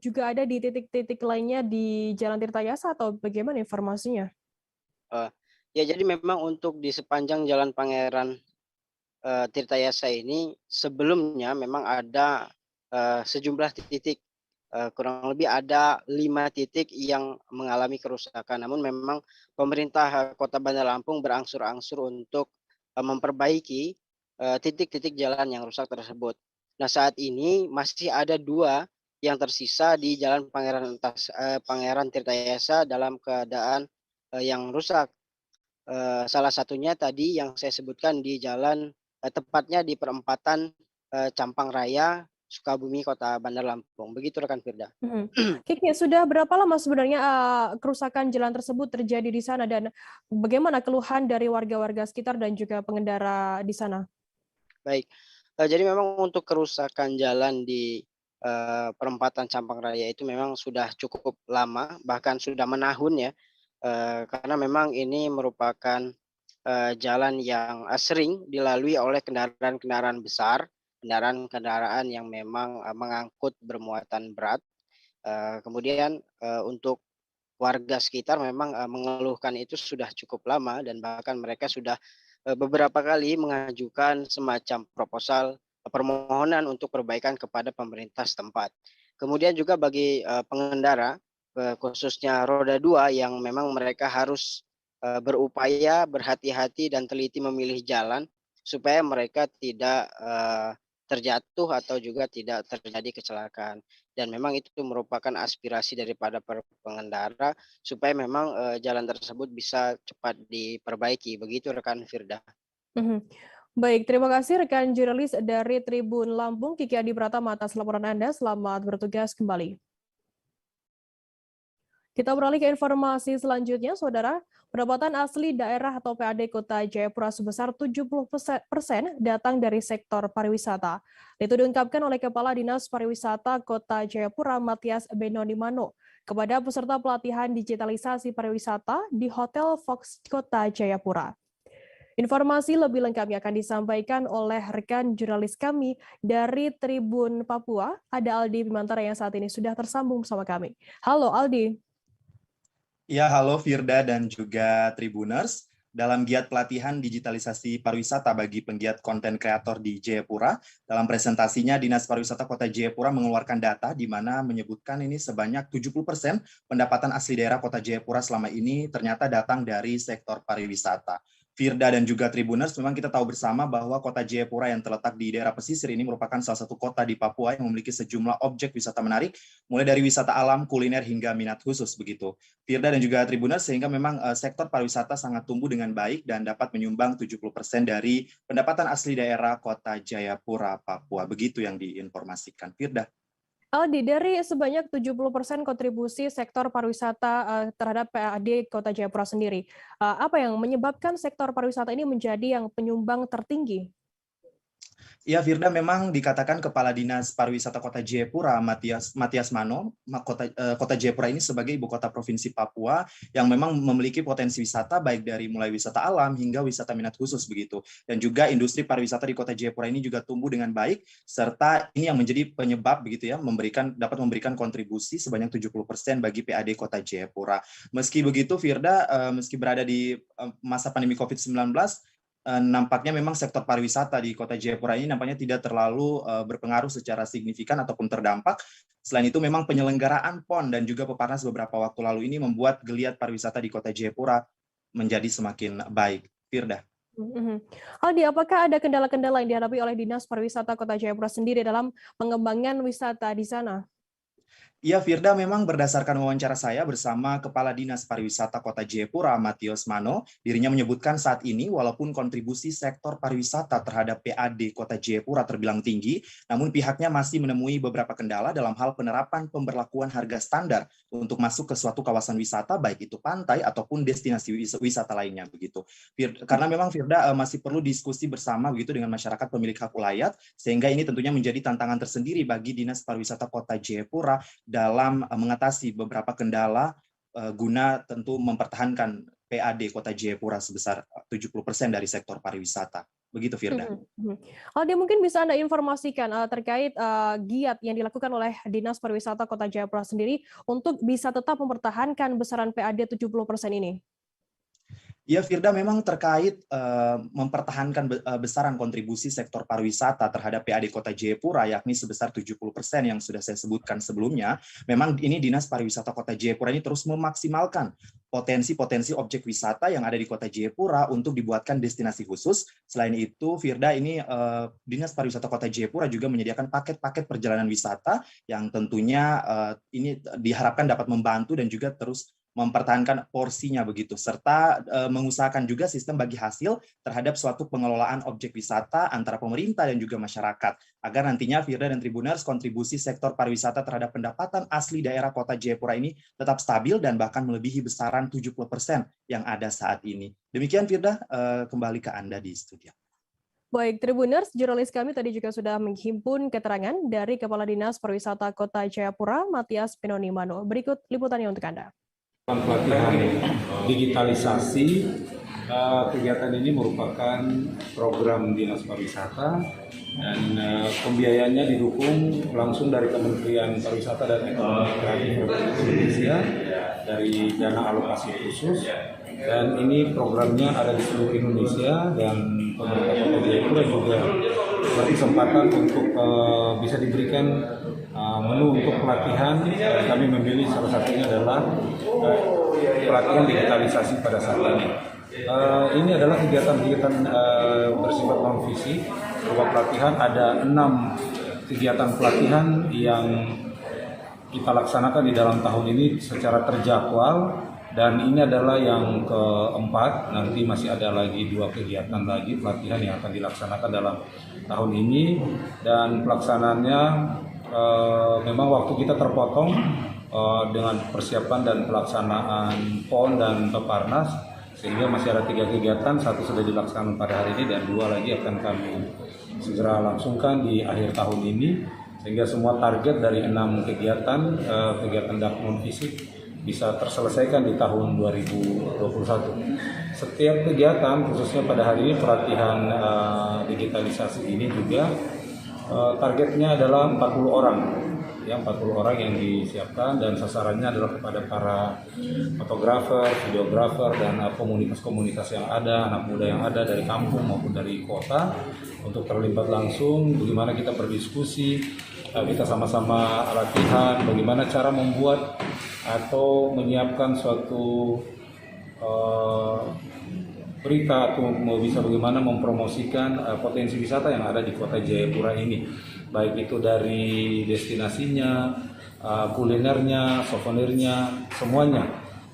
S1: juga ada di titik-titik lainnya di Jalan Tirtayasa atau bagaimana informasinya?
S24: Ya, jadi memang untuk di sepanjang Jalan Pangeran Tirtayasa ini sebelumnya memang ada sejumlah titik kurang lebih ada 5 titik yang mengalami kerusakan. Namun memang pemerintah Kota Bandar Lampung berangsur-angsur untuk memperbaiki titik-titik jalan yang rusak tersebut. Nah, saat ini masih ada 2 yang tersisa di Jalan Pangeran Tirtayasa dalam keadaan yang rusak. Salah satunya tadi yang saya sebutkan di jalan tepatnya di perempatan Campang Raya Sukabumi Kota Bandar Lampung. Begitu rekan Firda.
S1: Kiki, sudah berapa lama sebenarnya kerusakan jalan tersebut terjadi di sana dan bagaimana keluhan dari warga-warga sekitar dan juga pengendara di sana?
S24: Baik, jadi memang untuk kerusakan jalan di perempatan Campang Raya itu memang sudah cukup lama, bahkan sudah menahun ya, karena memang ini merupakan jalan yang sering dilalui oleh kendaraan-kendaraan besar, kendaraan-kendaraan yang memang mengangkut bermuatan berat. Kemudian untuk warga sekitar memang mengeluhkan itu sudah cukup lama dan bahkan mereka sudah beberapa kali mengajukan semacam proposal permohonan untuk perbaikan kepada pemerintah setempat. Kemudian juga bagi pengendara khususnya roda 2 yang memang mereka harus berupaya berhati-hati dan teliti memilih jalan supaya mereka tidak terjatuh atau juga tidak terjadi kecelakaan. Dan memang itu merupakan aspirasi daripada para pengendara supaya memang jalan tersebut bisa cepat diperbaiki. Begitu rekan Firda.
S1: Baik, terima kasih rekan jurnalis dari Tribun Lampung, Kiki Adi Pratama atas laporan Anda. Selamat bertugas kembali. Kita beralih ke informasi selanjutnya, Saudara. Pendapatan asli daerah atau PAD Kota Jayapura sebesar 70% datang dari sektor pariwisata. Itu diungkapkan oleh Kepala Dinas Pariwisata Kota Jayapura, Matias Benonimano, kepada peserta pelatihan digitalisasi pariwisata di Hotel Fox Kota Jayapura. Informasi lebih lengkapnya akan disampaikan oleh rekan jurnalis kami dari Tribun Papua, ada Aldi Bimantara yang saat ini sudah tersambung bersama kami. Halo Aldi.
S2: Ya, halo Firda dan juga Tribuners. Dalam giat pelatihan digitalisasi pariwisata bagi penggiat konten kreator di Jayapura, dalam presentasinya Dinas Pariwisata Kota Jayapura mengeluarkan data di mana menyebutkan ini sebanyak 70% pendapatan asli daerah Kota Jayapura selama ini ternyata datang dari sektor pariwisata. Firda dan juga Tribuners, memang kita tahu bersama bahwa Kota Jayapura yang terletak di daerah pesisir ini merupakan salah satu kota di Papua yang memiliki sejumlah objek wisata menarik, mulai dari wisata alam, kuliner, hingga minat khusus begitu. Firda dan juga Tribuners, sehingga memang sektor pariwisata sangat tumbuh dengan baik dan dapat menyumbang 70% dari pendapatan asli daerah Kota Jayapura, Papua. Begitu yang diinformasikan. Firda.
S1: Aldi, dari sebanyak 70% kontribusi sektor pariwisata terhadap PAD Kota Jayapura sendiri, apa yang menyebabkan sektor pariwisata ini menjadi yang penyumbang tertinggi?
S2: Ya, Firda, memang dikatakan Kepala Dinas Pariwisata Kota Jayapura, Matias Mano, Kota Jayapura ini sebagai ibu kota provinsi Papua yang memang memiliki potensi wisata baik dari mulai wisata alam hingga wisata minat khusus begitu. Dan juga industri pariwisata di Kota Jayapura ini juga tumbuh dengan baik, serta ini yang menjadi penyebab begitu ya, dapat memberikan kontribusi sebanyak 70% bagi PAD Kota Jayapura. Meski begitu, Firda, meski berada di masa pandemi COVID-19, nampaknya memang sektor pariwisata di Kota Jayapura ini nampaknya tidak terlalu berpengaruh secara signifikan ataupun terdampak. Selain itu memang penyelenggaraan PON dan juga Peparnas beberapa waktu lalu ini membuat geliat pariwisata di Kota Jayapura menjadi semakin baik. Firda.
S1: Aldi, apakah ada kendala-kendala yang dihadapi oleh Dinas Pariwisata Kota Jayapura sendiri dalam pengembangan wisata di sana?
S2: Ya, Firda, memang berdasarkan wawancara saya bersama Kepala Dinas Pariwisata Kota Jayapura, Matias Mano, dirinya menyebutkan saat ini walaupun kontribusi sektor pariwisata terhadap PAD Kota Jayapura terbilang tinggi, namun pihaknya masih menemui beberapa kendala dalam hal penerapan pemberlakuan harga standar untuk masuk ke suatu kawasan wisata, baik itu pantai ataupun destinasi wisata lainnya begitu. Karena memang Firda masih perlu diskusi bersama begitu dengan masyarakat pemilik hak ulayat, sehingga ini tentunya menjadi tantangan tersendiri bagi Dinas Pariwisata Kota Jayapura dalam mengatasi beberapa kendala guna tentu mempertahankan PAD Kota Jayapura sebesar 70% dari sektor pariwisata. Begitu, Firda.
S1: Aldi, mungkin bisa Anda informasikan terkait giat yang dilakukan oleh Dinas Pariwisata Kota Jayapura sendiri untuk bisa tetap mempertahankan besaran PAD 70% ini?
S2: Ya, Firda, memang terkait mempertahankan besaran kontribusi sektor pariwisata terhadap PAD Kota Jayapura, yakni sebesar 70% yang sudah saya sebutkan sebelumnya, memang ini Dinas Pariwisata Kota Jayapura ini terus memaksimalkan potensi-potensi objek wisata yang ada di Kota Jayapura untuk dibuatkan destinasi khusus. Selain itu, Firda, ini Dinas Pariwisata Kota Jayapura juga menyediakan paket-paket perjalanan wisata yang tentunya ini diharapkan dapat membantu dan juga terus mempertahankan porsinya begitu, serta mengusahakan juga sistem bagi hasil terhadap suatu pengelolaan objek wisata antara pemerintah dan juga masyarakat, agar nantinya Firda dan Tribuners kontribusi sektor pariwisata terhadap pendapatan asli daerah Kota Jayapura ini tetap stabil dan bahkan melebihi besaran 70% yang ada saat ini. Demikian Firda, kembali ke Anda di studio.
S1: Baik, Tribuners, jurnalis kami tadi juga sudah menghimpun keterangan dari Kepala Dinas Pariwisata Kota Jayapura, Matias Pinonimano. Berikut liputannya untuk Anda.
S4: Pelatihan digitalisasi, kegiatan ini merupakan program Dinas Pariwisata dan pembiayaannya didukung langsung dari Kementerian Pariwisata dan Ekonomi Kreatif Republik Indonesia dari dana alokasi khusus, dan ini programnya ada di seluruh Indonesia, dan pemerintah Kota Jayapura juga berkesempatan untuk bisa diberikan menu untuk pelatihan. Kami memilih salah satunya adalah pelatihan digitalisasi pada saat ini. Ini adalah kegiatan-kegiatan bersifat non fisik. Berupa pelatihan ada 6 kegiatan pelatihan yang kita laksanakan di dalam tahun ini secara terjadwal, dan ini adalah yang keempat. Nanti masih ada lagi 2 kegiatan lagi pelatihan yang akan dilaksanakan dalam tahun ini, dan pelaksanaannya memang waktu kita terpotong dengan persiapan dan pelaksanaan PON dan Peparnas, sehingga masih ada 3 kegiatan, 1 sudah dilaksanakan pada hari ini dan 2 lagi akan kami segera langsungkan di akhir tahun ini, sehingga semua target dari 6 kegiatan non fisik bisa terselesaikan di tahun 2021. Setiap kegiatan, khususnya pada hari ini pelatihan digitalisasi ini juga targetnya adalah 40 orang. Ya, 40 orang yang disiapkan, dan sasarannya adalah kepada para fotografer, videografer, dan komunitas-komunitas yang ada, anak muda yang ada dari kampung maupun dari kota, untuk terlibat langsung bagaimana kita berdiskusi, kita sama-sama latihan bagaimana cara membuat atau menyiapkan suatu berita, atau mau bisa bagaimana mempromosikan potensi wisata yang ada di Kota Jayapura ini, baik itu dari destinasinya, kulinernya, souvenirnya, semuanya.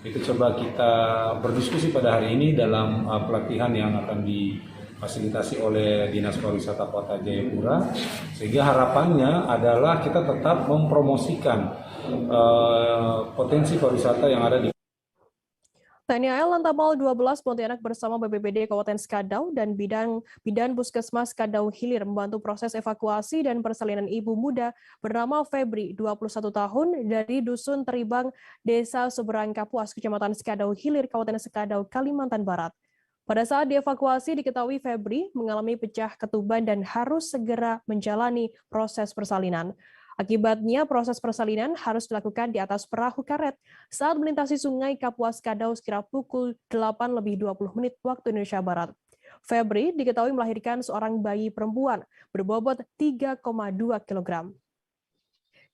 S4: Itu coba kita berdiskusi pada hari ini dalam pelatihan yang akan difasilitasi oleh Dinas Pariwisata Kota Jayapura, sehingga harapannya adalah kita tetap mempromosikan potensi pariwisata yang ada di
S1: TNI AL Lantamal 12 Pontianak bersama BPBD Kabupaten Skadau dan Bidan Puskesmas Skadau Hilir membantu proses evakuasi dan persalinan ibu muda bernama Febri, 21 tahun, dari Dusun Teribang, Desa Seberang Kapuas, Kecamatan Skadau Hilir, Kabupaten Skadau, Kalimantan Barat. Pada saat dievakuasi diketahui Febri mengalami pecah ketuban dan harus segera menjalani proses persalinan. Akibatnya proses persalinan harus dilakukan di atas perahu karet saat melintasi sungai Kapuas Skadau sekira pukul 8:20 waktu Indonesia Barat. Febri diketahui melahirkan seorang bayi perempuan berbobot 3,2 kg.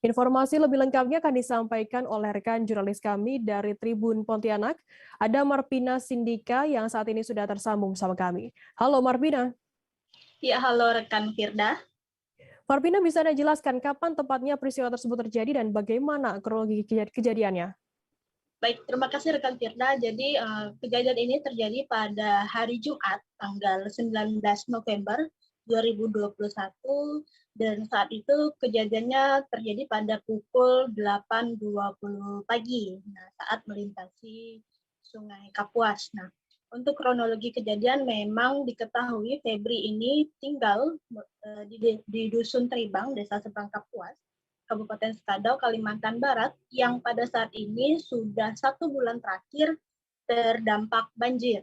S1: Informasi lebih lengkapnya akan disampaikan oleh rekan jurnalis kami dari Tribun Pontianak, ada Marpina Sindika yang saat ini sudah tersambung sama kami. Halo Marpina.
S5: Ya, halo rekan Firda.
S1: Marpina, bisa Anda jelaskan kapan tepatnya peristiwa tersebut terjadi dan bagaimana kronologi kejadiannya?
S5: Baik, terima kasih rekan Firda. Jadi kejadian ini terjadi pada hari Jumat, tanggal 19 November 2021, dan saat itu kejadiannya terjadi pada pukul 8.20 pagi, saat melintasi Sungai Kapuas. Nah, untuk kronologi kejadian memang diketahui Febri ini tinggal di Dusun Teribang, Desa Seberang Kapuas, Kabupaten Skadau, Kalimantan Barat, yang pada saat ini sudah 1 bulan terakhir terdampak banjir.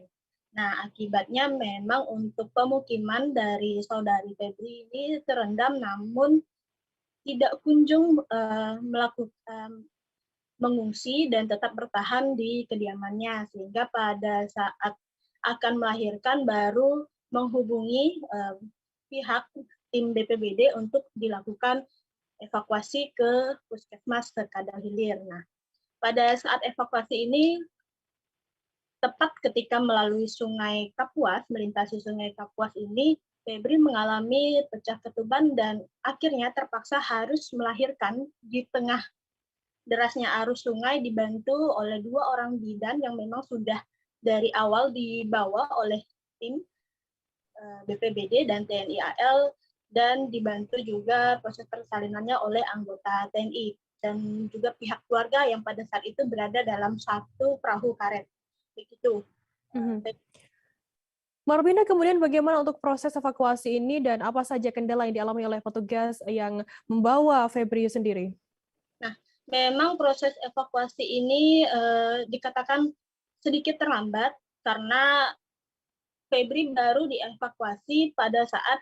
S5: Nah, akibatnya memang untuk pemukiman dari saudari Febri ini terendam, namun tidak kunjung mengungsi dan tetap bertahan di kediamannya, sehingga pada saat akan melahirkan baru menghubungi pihak tim BPBD untuk dilakukan evakuasi ke puskesmas Sekadau Hilir. Nah, pada saat evakuasi ini tepat ketika melalui Sungai Kapuas, melintasi Sungai Kapuas ini, Febri mengalami pecah ketuban dan akhirnya terpaksa harus melahirkan di tengah derasnya arus sungai dibantu oleh 2 orang bidan yang memang sudah dari awal dibawa oleh tim BPBD dan TNI AL dan dibantu juga proses persalinannya oleh anggota TNI dan juga pihak keluarga yang pada saat itu berada dalam satu perahu karet. Begitu.
S1: Marbina, kemudian bagaimana untuk proses evakuasi ini dan apa saja kendala yang dialami oleh petugas yang membawa Febri sendiri?
S5: Nah, memang proses evakuasi ini dikatakan sedikit terlambat karena Febri baru dievakuasi pada saat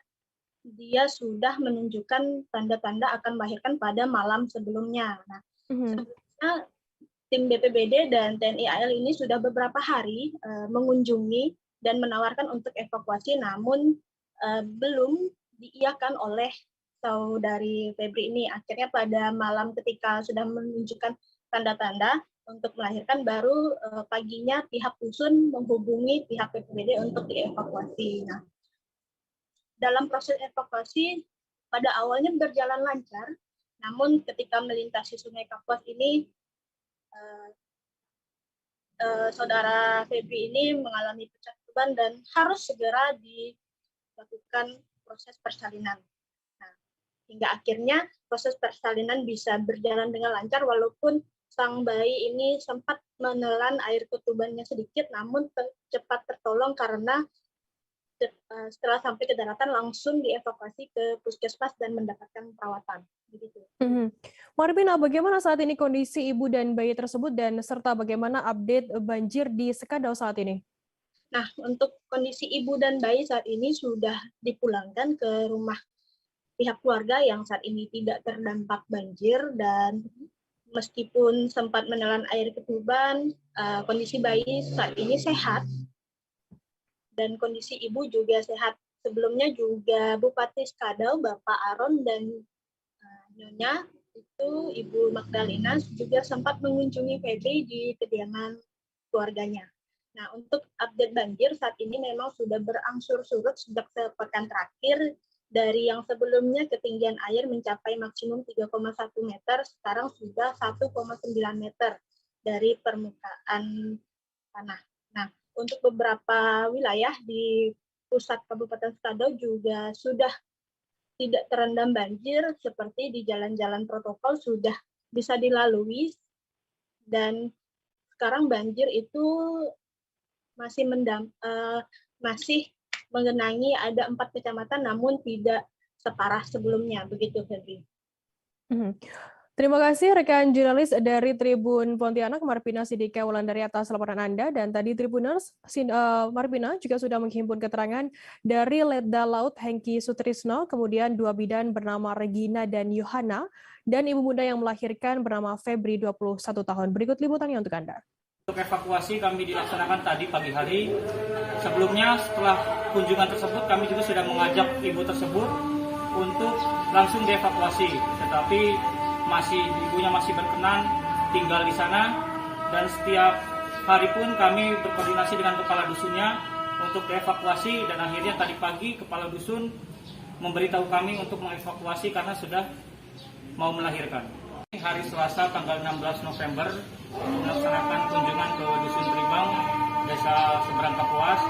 S5: dia sudah menunjukkan tanda-tanda akan melahirkan pada malam sebelumnya. Nah, sebelumnya tim BPBD dan TNI AL ini sudah beberapa hari mengunjungi dan menawarkan untuk evakuasi, namun belum diiyakan oleh saudari Febri ini. Akhirnya pada malam ketika sudah menunjukkan tanda-tanda untuk melahirkan, baru paginya pihak dusun menghubungi pihak BPBD untuk dievakuasi. Nah, dalam proses evakuasi pada awalnya berjalan lancar, namun ketika melintasi Sungai Kapuas ini, saudara Febri ini mengalami pecah ketuban dan harus segera dilakukan proses persalinan. Nah, hingga akhirnya proses persalinan bisa berjalan dengan lancar walaupun sang bayi ini sempat menelan air ketubannya sedikit, namun cepat tertolong karena setelah sampai ke daratan langsung dievakuasi ke puskesmas dan mendapatkan perawatan. Begitu.
S1: Marbina, bagaimana saat ini kondisi ibu dan bayi tersebut dan serta bagaimana update banjir di Sekadau saat ini?
S5: Nah, untuk kondisi ibu dan bayi saat ini sudah dipulangkan ke rumah pihak keluarga yang saat ini tidak terdampak banjir dan meskipun sempat menelan air ketuban, kondisi bayi saat ini sehat. Dan kondisi ibu juga sehat. Sebelumnya juga Bupati Sekadau, Bapak Aron dan Nyonya, itu Ibu Magdalena juga sempat mengunjungi Febri di kediaman keluarganya. Nah, untuk update banjir saat ini memang sudah berangsur surut sejak sepekan terakhir. Dari yang sebelumnya ketinggian air mencapai maksimum 3,1 meter, sekarang sudah 1,9 meter dari permukaan tanah. Nah, untuk beberapa wilayah di pusat Kabupaten Sekadau juga sudah tidak terendam banjir, seperti di jalan-jalan protokol sudah bisa dilalui, dan sekarang banjir itu masih mengenangi ada 4 kecamatan, namun tidak separah sebelumnya, begitu Febri.
S1: Terima kasih rekan jurnalis dari Tribun Pontianak, Marbina Sidika Wulandari atas laporan Anda. Dan tadi Tribuners, Marbina juga sudah menghimpun keterangan dari Letda Laut Hengki Sutrisno, kemudian 2 bidan bernama Regina dan Yohana, dan ibu muda yang melahirkan bernama Febri 21 tahun. Berikut liputannya untuk Anda.
S22: Untuk evakuasi kami dilaksanakan tadi pagi hari. Sebelumnya setelah kunjungan tersebut kami juga sudah mengajak ibu tersebut untuk langsung dievakuasi. Tetapi ibunya masih berkenan tinggal di sana, dan setiap hari pun kami berkoordinasi dengan kepala dusunnya untuk dievakuasi, dan akhirnya tadi pagi kepala dusun memberitahu kami untuk mengevakuasi karena sudah mau melahirkan. Hari Selasa tanggal 16 November melaksanakan kunjungan ke Dusun Tribang, Desa Seberang Kapuas.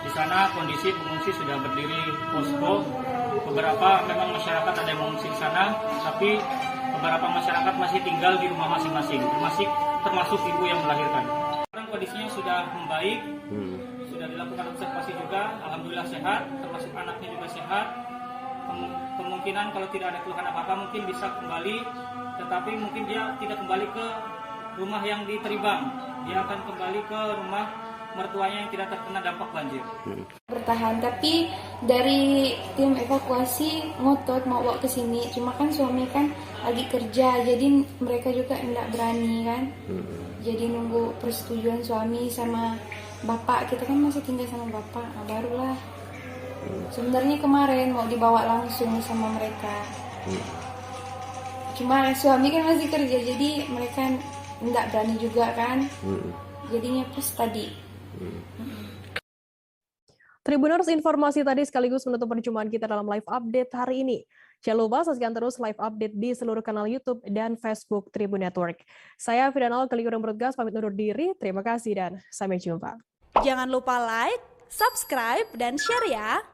S22: Di sana kondisi pengungsi sudah berdiri posko. Beberapa memang masyarakat ada yang mengungsi di sana, tapi beberapa masyarakat masih tinggal di rumah masing-masing, termasuk ibu yang melahirkan. Sekarang kondisinya sudah membaik, sudah dilakukan observasi juga, alhamdulillah sehat, termasuk anaknya juga sehat. Kemungkinan kalau tidak ada keluhan apa-apa mungkin bisa kembali, tetapi mungkin dia tidak kembali ke rumah yang di Tribang, dia akan kembali ke rumah mertuanya yang tidak terkena dampak banjir.
S3: Bertahan, tapi dari tim evakuasi ngotot mau bawa ke sini, cuma kan suami kan lagi kerja, jadi mereka juga tidak berani kan. Jadi nunggu persetujuan suami sama bapak kita kan masih tinggal sama bapak, nah barulah. Sebenarnya kemarin mau dibawa langsung sama mereka. Cuma suami kan masih kerja, jadi mereka nggak berani juga kan. Jadinya pas tadi.
S1: Tribuners, informasi tadi sekaligus menutup perjumpaan kita dalam live update hari ini. Jangan lupa saksikan terus live update di seluruh kanal YouTube dan Facebook Tribun Network. Saya Fidanal Kelikuran Bertugas pamit undur diri. Terima kasih dan sampai jumpa.
S6: Jangan lupa like, subscribe, dan share ya.